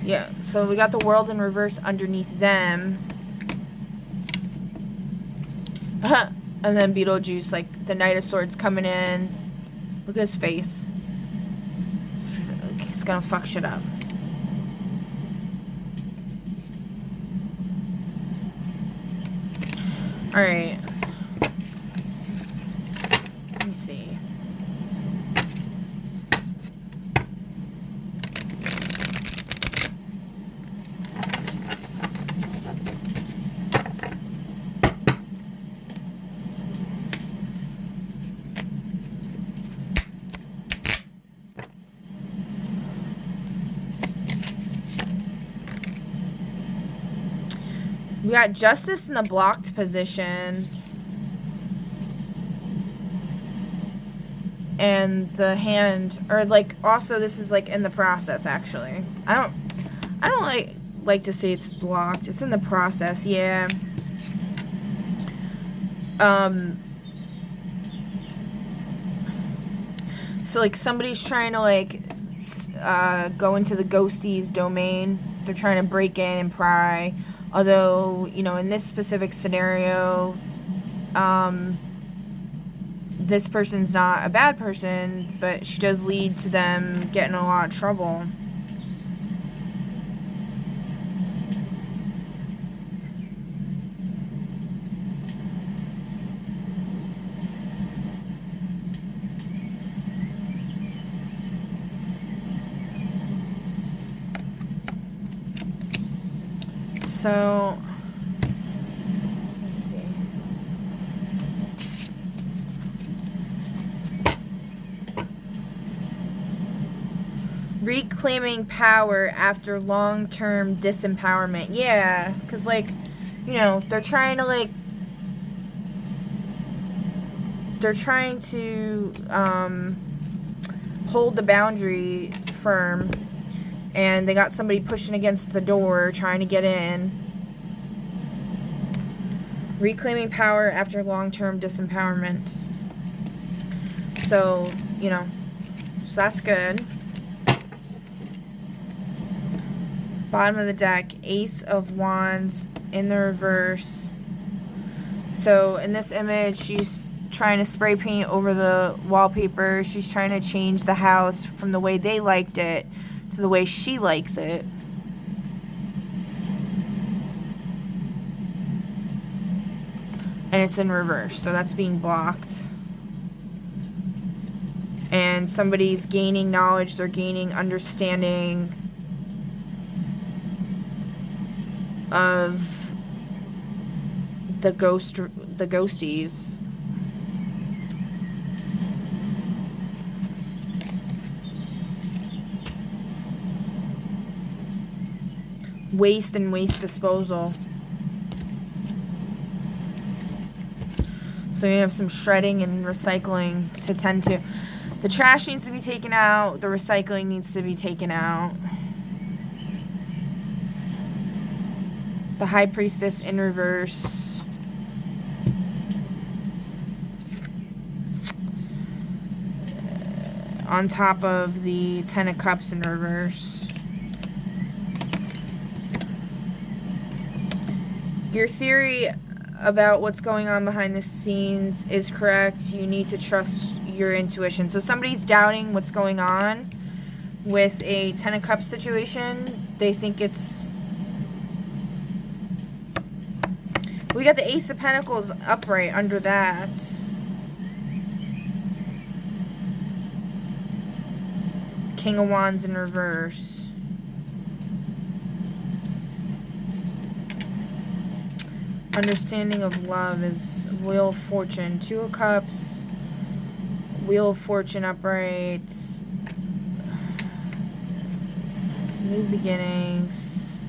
yeah, so we got the world in reverse underneath them. And then Beetlejuice, like the Knight of Swords coming in. Look at his face. He's gonna fuck shit up. Alright. Let me see. We got Justice in the blocked position. And the hand, or like also this is like in the process actually. I don't like to say it's blocked. It's in the process, yeah. So like somebody's trying to like go into the ghosties domain. They're trying to break in and pry. Although, you know, in this specific scenario, this person's not a bad person, but she does lead to them getting in a lot of trouble. So, let's see. Reclaiming power after long-term disempowerment. Yeah, because, like, you know, they're trying to hold the boundary firm. And they got somebody pushing against the door, trying to get in. Reclaiming power after long-term disempowerment. So, you know, so that's good. Bottom of the deck, Ace of Wands in the reverse. So, in this image, she's trying to spray paint over the wallpaper. She's trying to change the house from the way they liked it to the way she likes it. And it's in reverse, so that's being blocked. And somebody's gaining knowledge, they're gaining understanding of the ghosties. Waste and waste disposal. So you have some shredding and recycling to tend to. The trash needs to be taken out. The recycling needs to be taken out. The High Priestess in reverse. On top of the Ten of Cups in reverse. Your theory about what's going on behind the scenes is correct. You need to trust your intuition. So somebody's doubting what's going on with a Ten of Cups situation. they think it's... We got the Ace of Pentacles upright under that. King of Wands in reverse. Understanding of love is Wheel of Fortune. Two of Cups. Wheel of Fortune upright. New beginnings.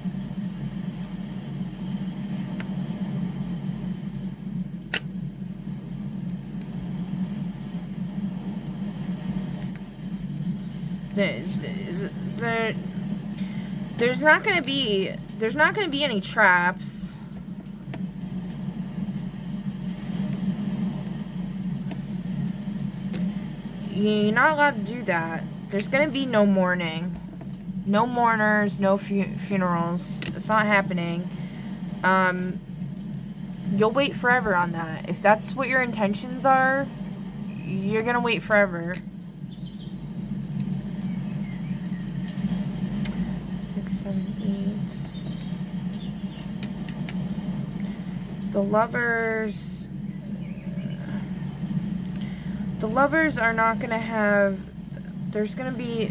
There's not gonna be any traps. You're not allowed to do that. There's gonna be no mourning, no mourners, no funerals. It's not happening. You'll wait forever on that. If that's what your intentions are, you're gonna wait forever. 6, 7, 8. The lovers are not gonna have. There's gonna be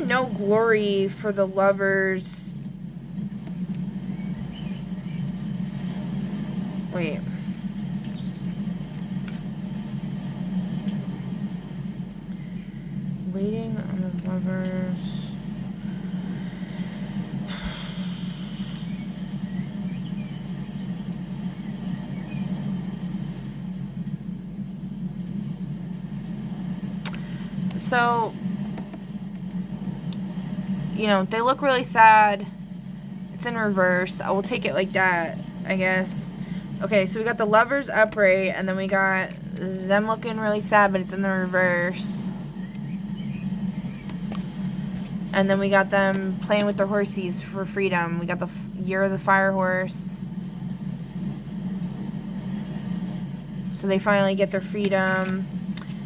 no glory for the lovers. Wait. Waiting on the lovers. So, you know, they look really sad. It's in reverse. I will take it like that, I guess. Okay, so we got the lovers upright, and then we got them looking really sad, but it's in the reverse. And then we got them playing with their horsies for freedom. We got the year of the fire horse. So they finally get their freedom.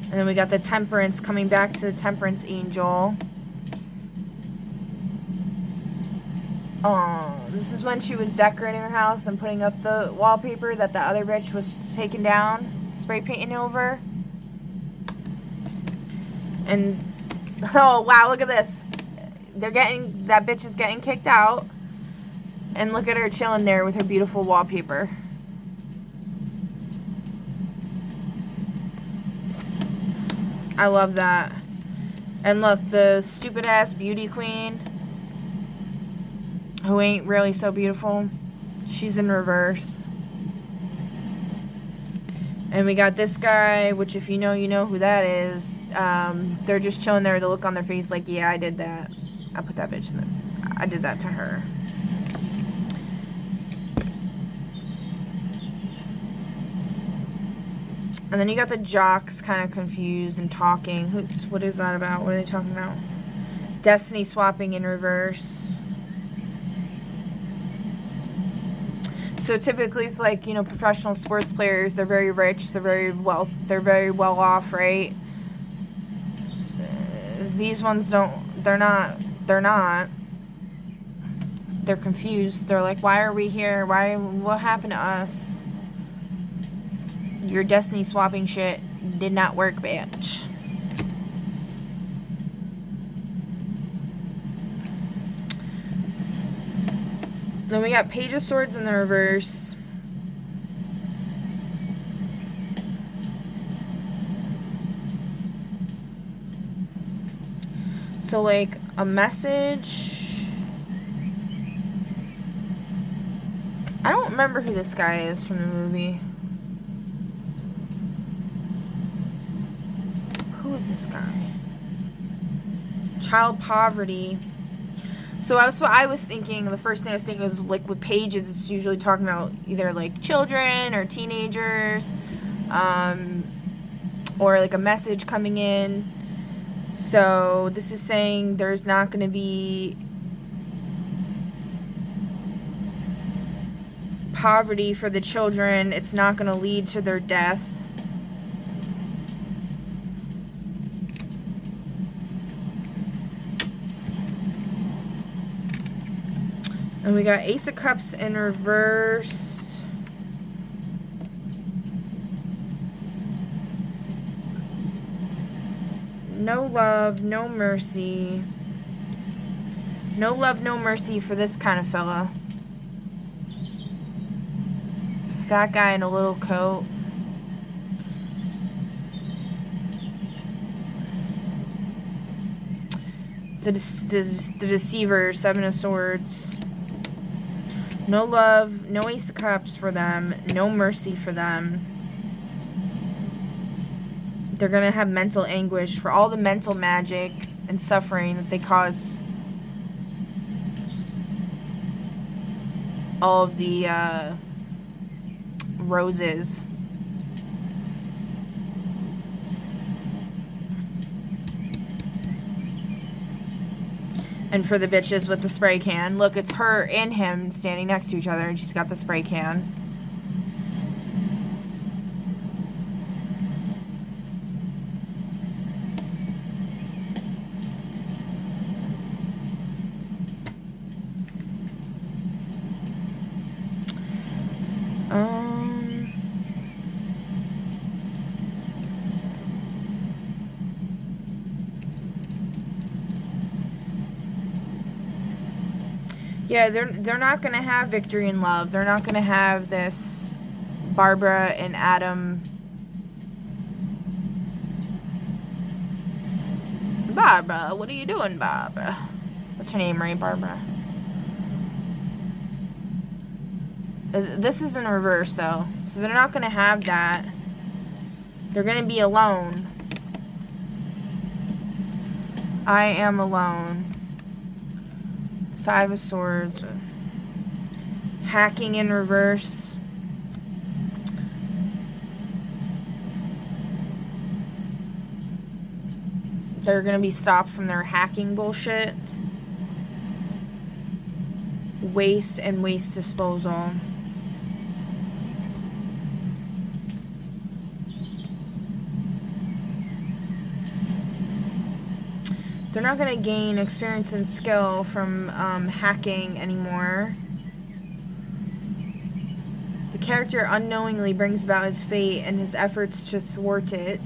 And then we got the temperance coming back to the temperance angel. Oh, this is when she was decorating her house and putting up the wallpaper that the other bitch was taking down, spray painting over. And, oh wow, look at this. That bitch is getting kicked out. And look at her chilling there with her beautiful wallpaper. I love that. And look, the stupid ass beauty queen, who ain't really so beautiful, she's in reverse. And we got this guy, which if you know, you know who that is. They're just chilling there with a look on their face like, yeah, I did that. I put that bitch in the... I did that to her. And then you got the jocks kind of confused and talking. What is that about? What are they talking about? Destiny swapping in reverse. So typically it's like, you know, professional sports players, they're very rich, they're very well off, right? These ones they're not. They're confused. They're like, why are we here? What happened to us? Your destiny swapping shit did not work, bitch. Then we got Page of Swords in the reverse. So like a message. I don't remember who this guy is from the movie. Who is this guy? Child poverty. So that's what I was thinking. The first thing I was thinking was like with pages, it's usually talking about either like children or teenagers, or like a message coming in. So this is saying there's not going to be poverty for the children. It's not going to lead to their death. And we got Ace of Cups in reverse. No love, no mercy. No love, no mercy for this kind of fella. Fat guy in a little coat. The Deceiver, Seven of Swords. No love, no Ace of Cups for them. No mercy for them. They're gonna have mental anguish for all the mental magic and suffering that they cause all of the roses. And for the bitches with the spray can. Look, it's her and him standing next to each other, and she's got the spray can. Yeah, they're not gonna have victory in love. They're not gonna have this Barbara and Adam. Barbara, what are you doing, Barbara? What's her name, right, Barbara? This is in reverse, though. So they're not gonna have that. They're gonna be alone. I am alone. Five of Swords. Hacking in reverse. They're gonna be stopped from their hacking bullshit. Waste and waste disposal. They're not going to gain experience and skill from hacking anymore. The character unknowingly brings about his fate and his efforts to thwart it.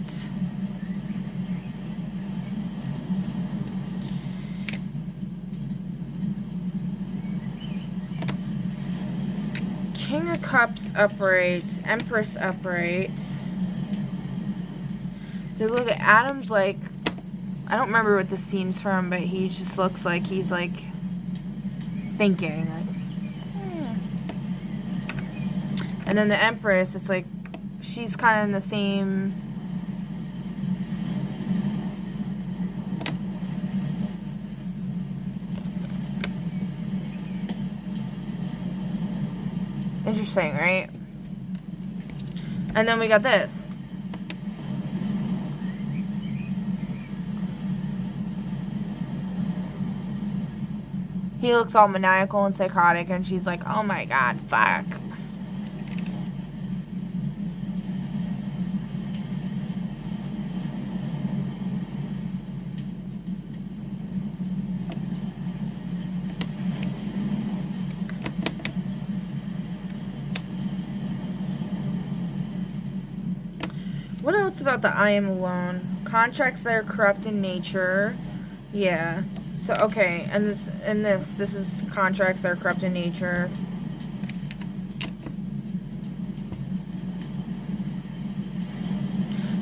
King of Cups upright. Empress upright. So look at Adam's like... I don't remember what the scene's from, but he just looks like he's like thinking. And then the Empress, it's like she's kind of in the same. Interesting, right? And then we got this. He looks all maniacal and psychotic, and she's like, oh my god, fuck. What else about the I am alone? Contracts that are corrupt in nature. Yeah. So, okay, and this is contracts that are corrupt in nature.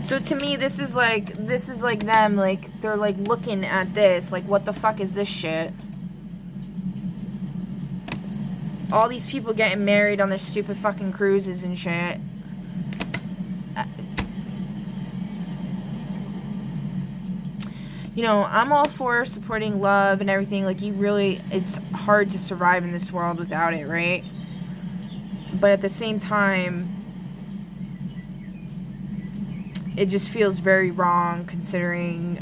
So to me, this is like them, like, they're like looking at this, like, what the fuck is this shit? All these people getting married on their stupid fucking cruises and shit. You know, I'm all for supporting love and everything. Like, it's hard to survive in this world without it, right? But at the same time, it just feels very wrong considering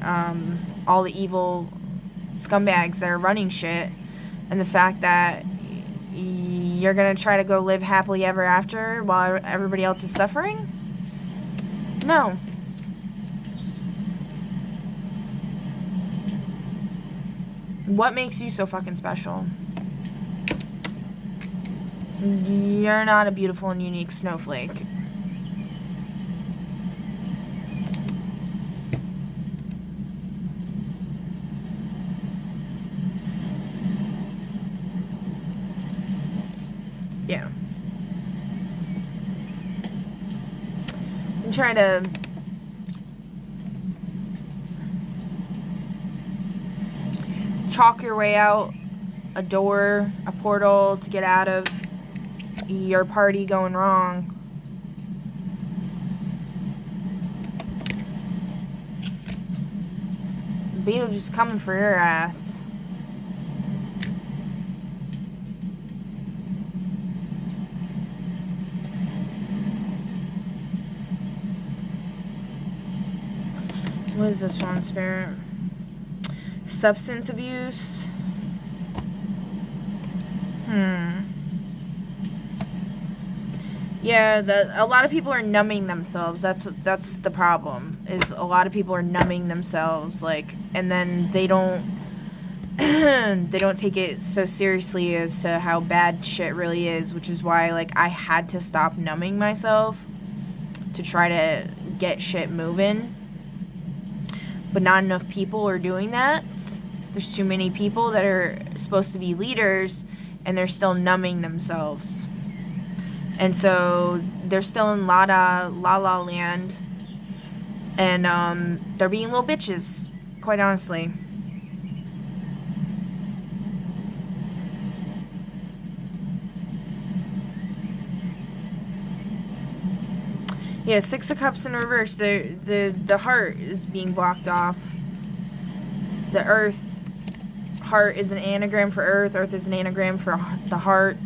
all the evil scumbags that are running shit. And the fact that you're going to try to go live happily ever after while everybody else is suffering? No. What makes you so fucking special? You're not a beautiful and unique snowflake. Yeah. I'm trying to chalk your way out a door, a portal to get out of your party going wrong. Beetlejuice coming for your ass. What is this one, Spirit? Substance abuse. Yeah, a lot of people are numbing themselves. That's the problem. Is a lot of people are numbing themselves, like, and then they don't they don't take it so seriously as to how bad shit really is, which is why, like, I had to stop numbing myself to try to get shit moving. But not enough people are doing that. There's too many people that are supposed to be leaders, and they're still numbing themselves. And so they're still in la la land, and they're being little bitches, quite honestly. Yeah, Six of Cups in reverse. The heart is being blocked off. The Earth. Heart is an anagram for Earth. Earth is an anagram for the heart.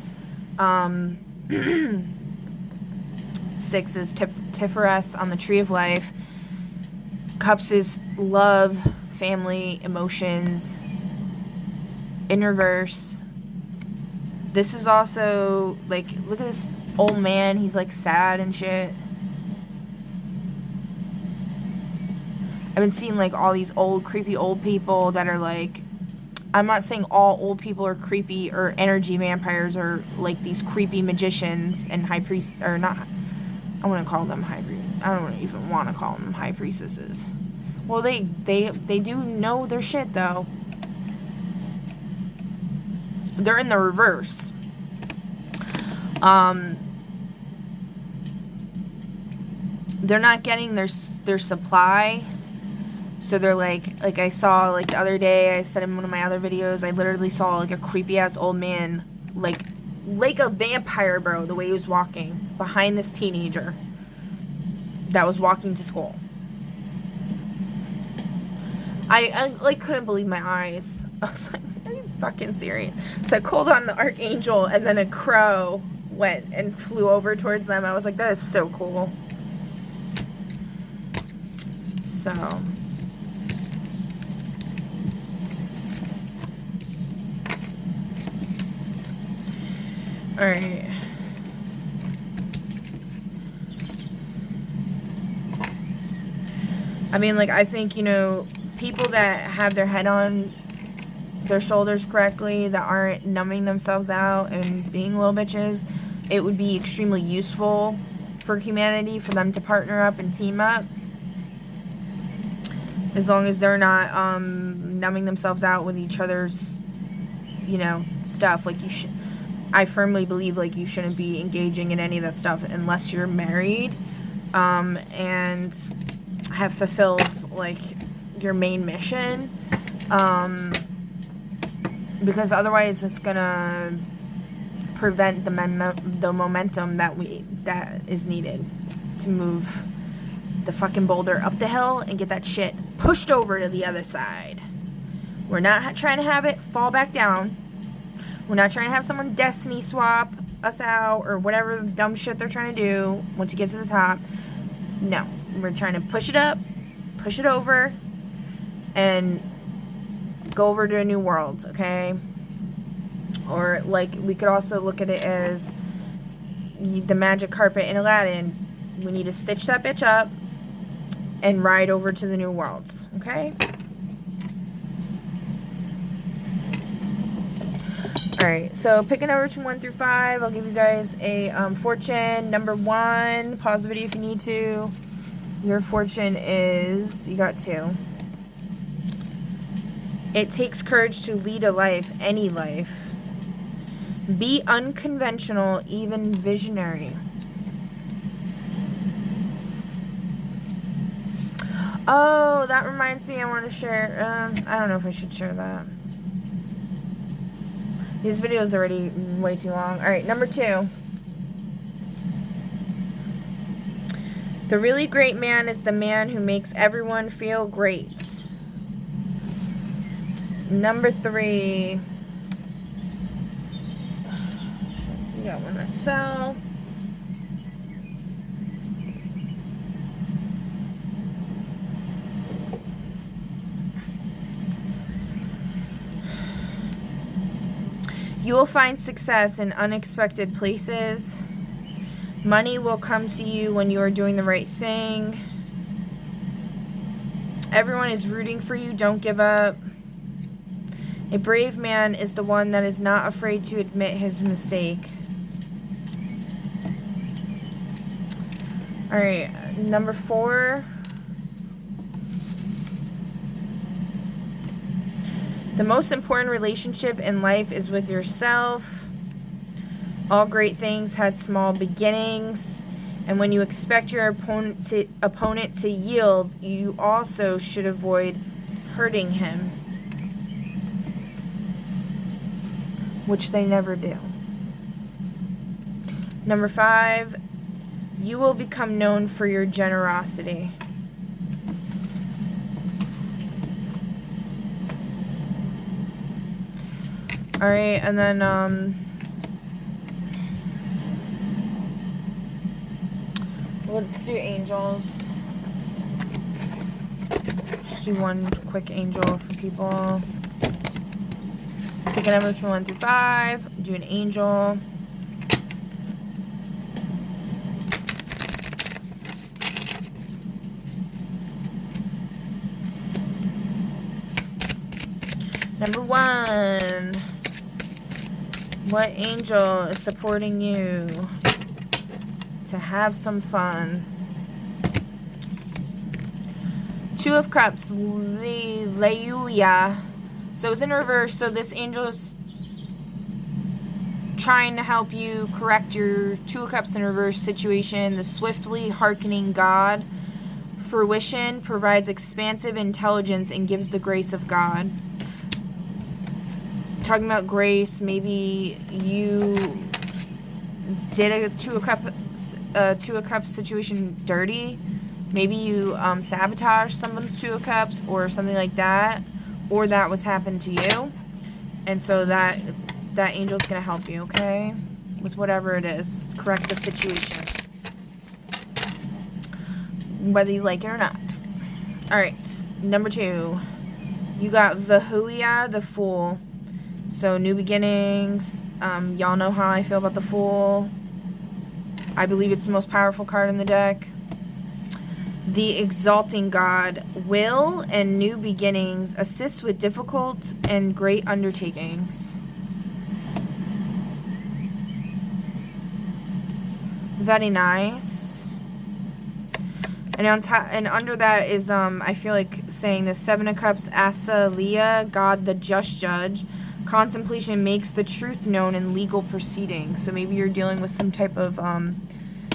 Six is Tifereth on the Tree of Life. Cups is love, family, emotions. In reverse. This is also, like, look at this old man. He's, like, sad and shit. I've been seeing, like, all these old, creepy old people that are, like, I'm not saying all old people are creepy or energy vampires or, like, these creepy magicians and high priest, or not, I wouldn't call them high priest. I don't even want to call them high priestesses. Well, they do know their shit, though. They're in the reverse. They're not getting their supply. So they're like I saw, like, the other day, I said in one of my other videos, I literally saw, like, a creepy-ass old man, like a vampire, bro, the way he was walking, behind this teenager that was walking to school. I like, couldn't believe my eyes. I was like, are you fucking serious? So I called on the Archangel, and then a crow went and flew over towards them. I was like, that is so cool. So... Alright. I mean, like, I think, you know, people that have their head on their shoulders correctly, that aren't numbing themselves out and being little bitches, it would be extremely useful for humanity for them to partner up and team up. As long as they're not numbing themselves out with each other's, you know, stuff. Like, you should... I firmly believe, like, you shouldn't be engaging in any of that stuff unless you're married and have fulfilled, like, your main mission, because otherwise it's gonna prevent the momentum that is needed to move the fucking boulder up the hill and get that shit pushed over to the other side. We're not trying to have it fall back down. We're not trying to have someone destiny swap us out or whatever dumb shit they're trying to do once you get to the top. No. We're trying to push it up, push it over, and go over to a new world, okay? Or, like, we could also look at it as the magic carpet in Aladdin. We need to stitch that bitch up and ride over to the new worlds, okay? Alright, so pick a number between 1 through 5. I'll give you guys a fortune. Number 1, pause the video if you need to. Your fortune is, you got 2. It takes courage to lead a life, any life. Be unconventional, even visionary. Oh, that reminds me, I want to share, I don't know if I should share that. This video is already way too long. Alright, number 2. The really great man is the man who makes everyone feel great. Number 3. We got one that fell. You will find success in unexpected places. Money will come to you when you are doing the right thing. Everyone is rooting for you. Don't give up. A brave man is the one that is not afraid to admit his mistake. Alright, number 4. The most important relationship in life is with yourself. All great things had small beginnings. And when you expect your opponent to yield, you also should avoid hurting him. Which they never do. Number 5. You will become known for your generosity. Alright, and then, let's do angels. Just do one quick angel for people. Pick a number between 1 through 5. Do an angel. Number 1. What angel is supporting you to have some fun? 2 of Cups, Leuya. So it's in reverse. So this angel's trying to help you correct your 2 of Cups in reverse situation. The swiftly hearkening God. Fruition provides expansive intelligence and gives the grace of God. Talking about grace, maybe you did a 2 of Cups situation dirty. Maybe you sabotaged someone's 2 of Cups or something like that, or that was happened to you, and so that angel's gonna help you, okay, with whatever it is. Correct the situation, whether you like it or not. All right, number 2, you got Vahuya, the Fool. So, new beginnings. Y'all know how I feel about the Fool. I believe it's the most powerful card in the deck. The Exalting God. Will and new beginnings. Assist with difficult and great undertakings. Very nice. And on top, and under that is, I feel like saying the 7 of Cups. Asaliya, God the Just Judge. Contemplation makes the truth known in legal proceedings. So maybe you're dealing with some type of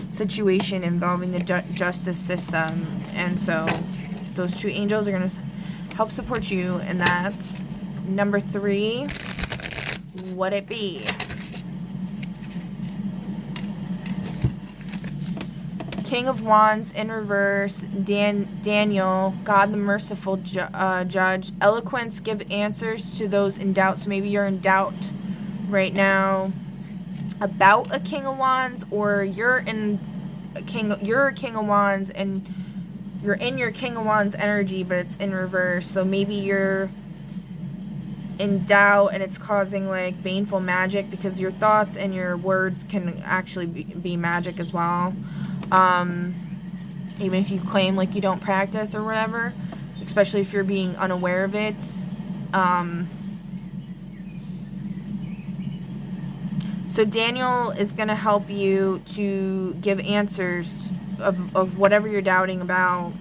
situation involving the justice system. And so those 2 angels are going to help support you in that. Number 3, what it be? King of Wands in reverse, Daniel, God the merciful judge. Eloquence, give answers to those in doubt. So maybe you're in doubt right now about a King of Wands, or you're a King of Wands and you're in your King of Wands energy, but it's in reverse. So maybe you're in doubt and it's causing like baneful magic, because your thoughts and your words can actually be magic as well. Even if you claim like you don't practice or whatever, especially if you're being unaware of it. So Daniel is going to help you to give answers of whatever you're doubting about.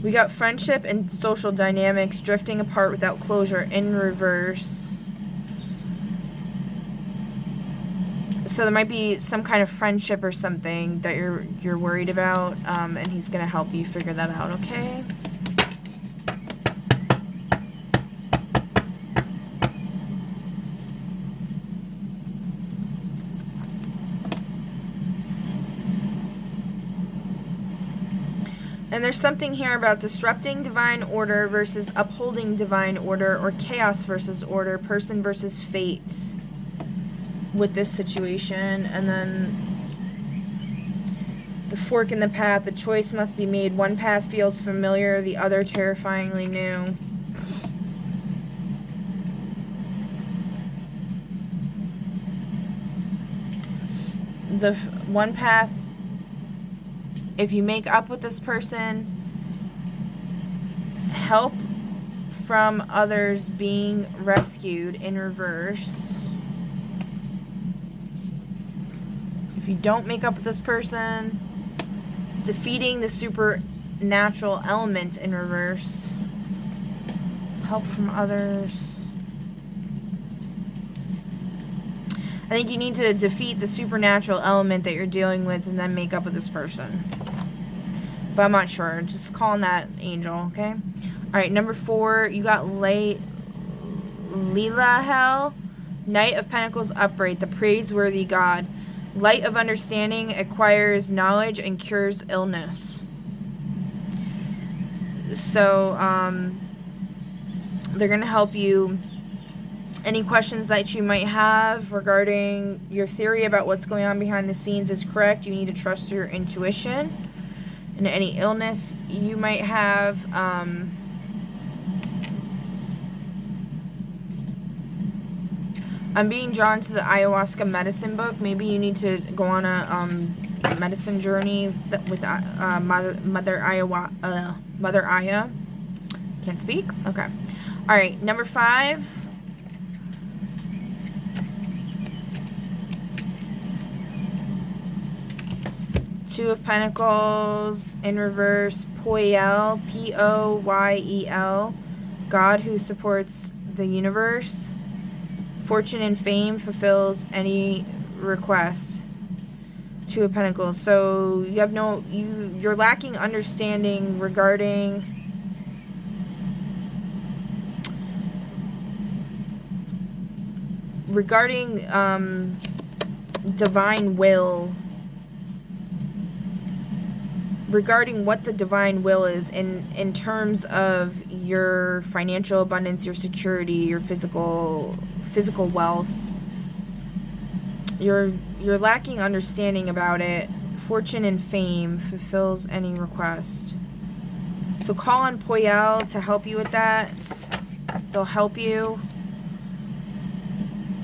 We got friendship and social dynamics drifting apart without closure in reverse. So there might be some kind of friendship or something that you're worried about, and he's going to help you figure that out, okay? And there's something here about disrupting divine order versus upholding divine order, or chaos versus order, person versus fate with this situation. And then the fork in the path, the choice must be made. One path feels familiar, the other terrifyingly new. The one path, if you make up with this person, help from others being rescued in reverse. If you don't make up with this person, defeating the supernatural element in reverse. Help from others. I think you need to defeat the supernatural element that you're dealing with and then make up with this person. But I'm not sure. Just calling that angel, okay? Alright, number 4, you got Lilahel, Knight of Pentacles upright, the praiseworthy God. Light of understanding acquires knowledge and cures illness. So, they're going to help you. Any questions that you might have regarding your theory about what's going on behind the scenes is correct. You need to trust your intuition. And any illness you might have, I'm being drawn to the ayahuasca medicine book. Maybe you need to go on a medicine journey with Mother Aya. Can't speak? Okay. All right, number 5. Two of Pentacles in reverse, Poyel, Poyel, God who supports the universe. Fortune and fame fulfills any request. Two of Pentacles. So you have you're lacking understanding regarding divine will. Regarding what the divine will is in terms of your financial abundance, your security, your physical wealth. You're lacking understanding about it. Fortune and fame fulfills any request. So call on Poyel to help you with that. They'll help you.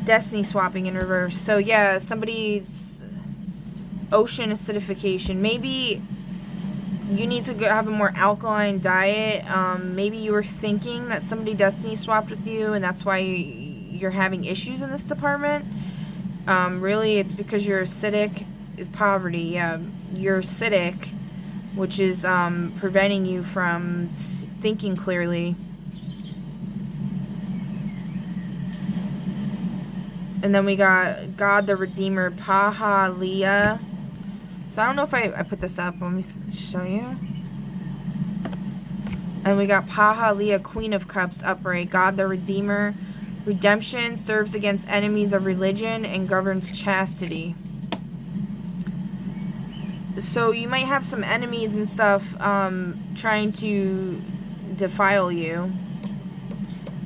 Destiny swapping in reverse. So yeah, somebody's ocean acidification. Maybe you need to have a more alkaline diet. Maybe you were thinking that somebody destiny swapped with you, and that's why you're having issues in this department. Really, it's because you're acidic. Poverty, yeah. You're acidic, which is preventing you from thinking clearly. And then we got God the Redeemer, Pahalia. So I don't know if I put this up. Let me show you. And we got Pahalia, Queen of Cups, upright. God the Redeemer. Redemption serves against enemies of religion and governs chastity. So you might have some enemies and stuff trying to defile you.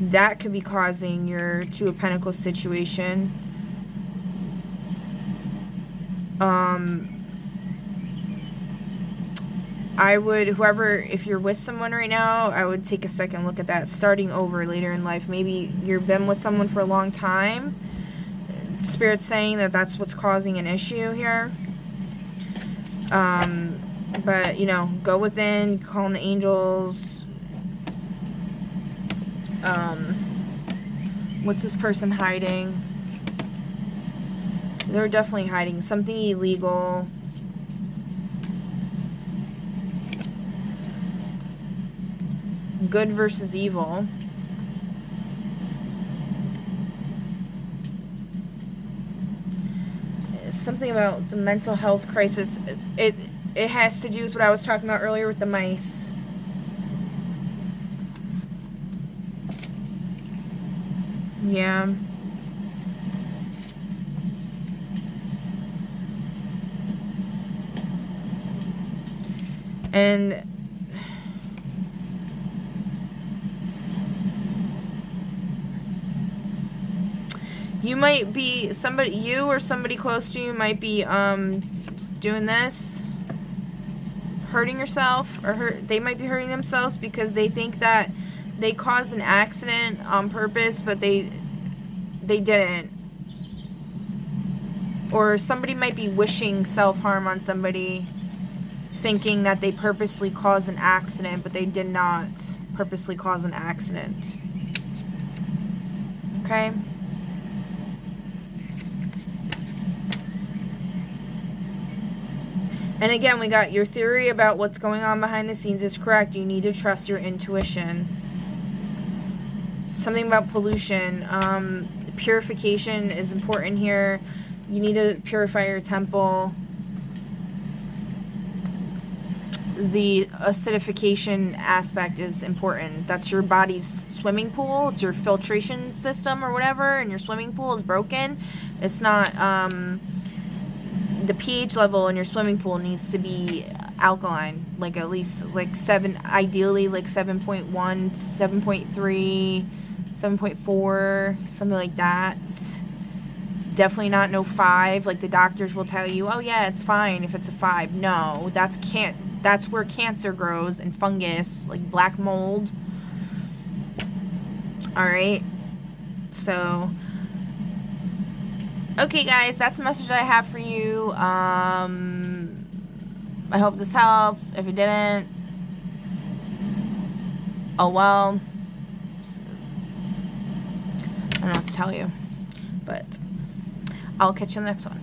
That could be causing your Two of Pentacles situation. I would, if you're with someone right now, I would take a second look at that. Starting over later in life. Maybe you've been with someone for a long time. Spirit's saying that that's what's causing an issue here. But, go within, call on the angels. What's this person hiding? They're definitely hiding something illegal. Good versus evil. Something about the mental health crisis. It has to do with what I was talking about earlier with the mice. Yeah. And you might be you or somebody close to you might be doing this, hurting yourself, or they might be hurting themselves because they think that they caused an accident on purpose, but they didn't. Or somebody might be wishing self-harm on somebody, thinking that they purposely caused an accident, but they did not purposely cause an accident. Okay? And again, we got your theory about what's going on behind the scenes is correct. You need to trust your intuition. Something about pollution. Purification is important here. You need to purify your temple. The acidification aspect is important. That's your body's swimming pool. It's your filtration system or whatever, and your swimming pool is broken. It's not, the pH level in your swimming pool needs to be alkaline, like at least like 7, ideally like 7.1, 7.3, 7.4, something like that. Definitely not no 5. Like the doctors will tell you, oh yeah, it's fine if it's a 5. No, that's where cancer grows and fungus, like black mold. Alright. So, okay guys, that's the message I have for you. I hope this helped. If it didn't, oh well. I don't know what to tell you. But I'll catch you in the next one.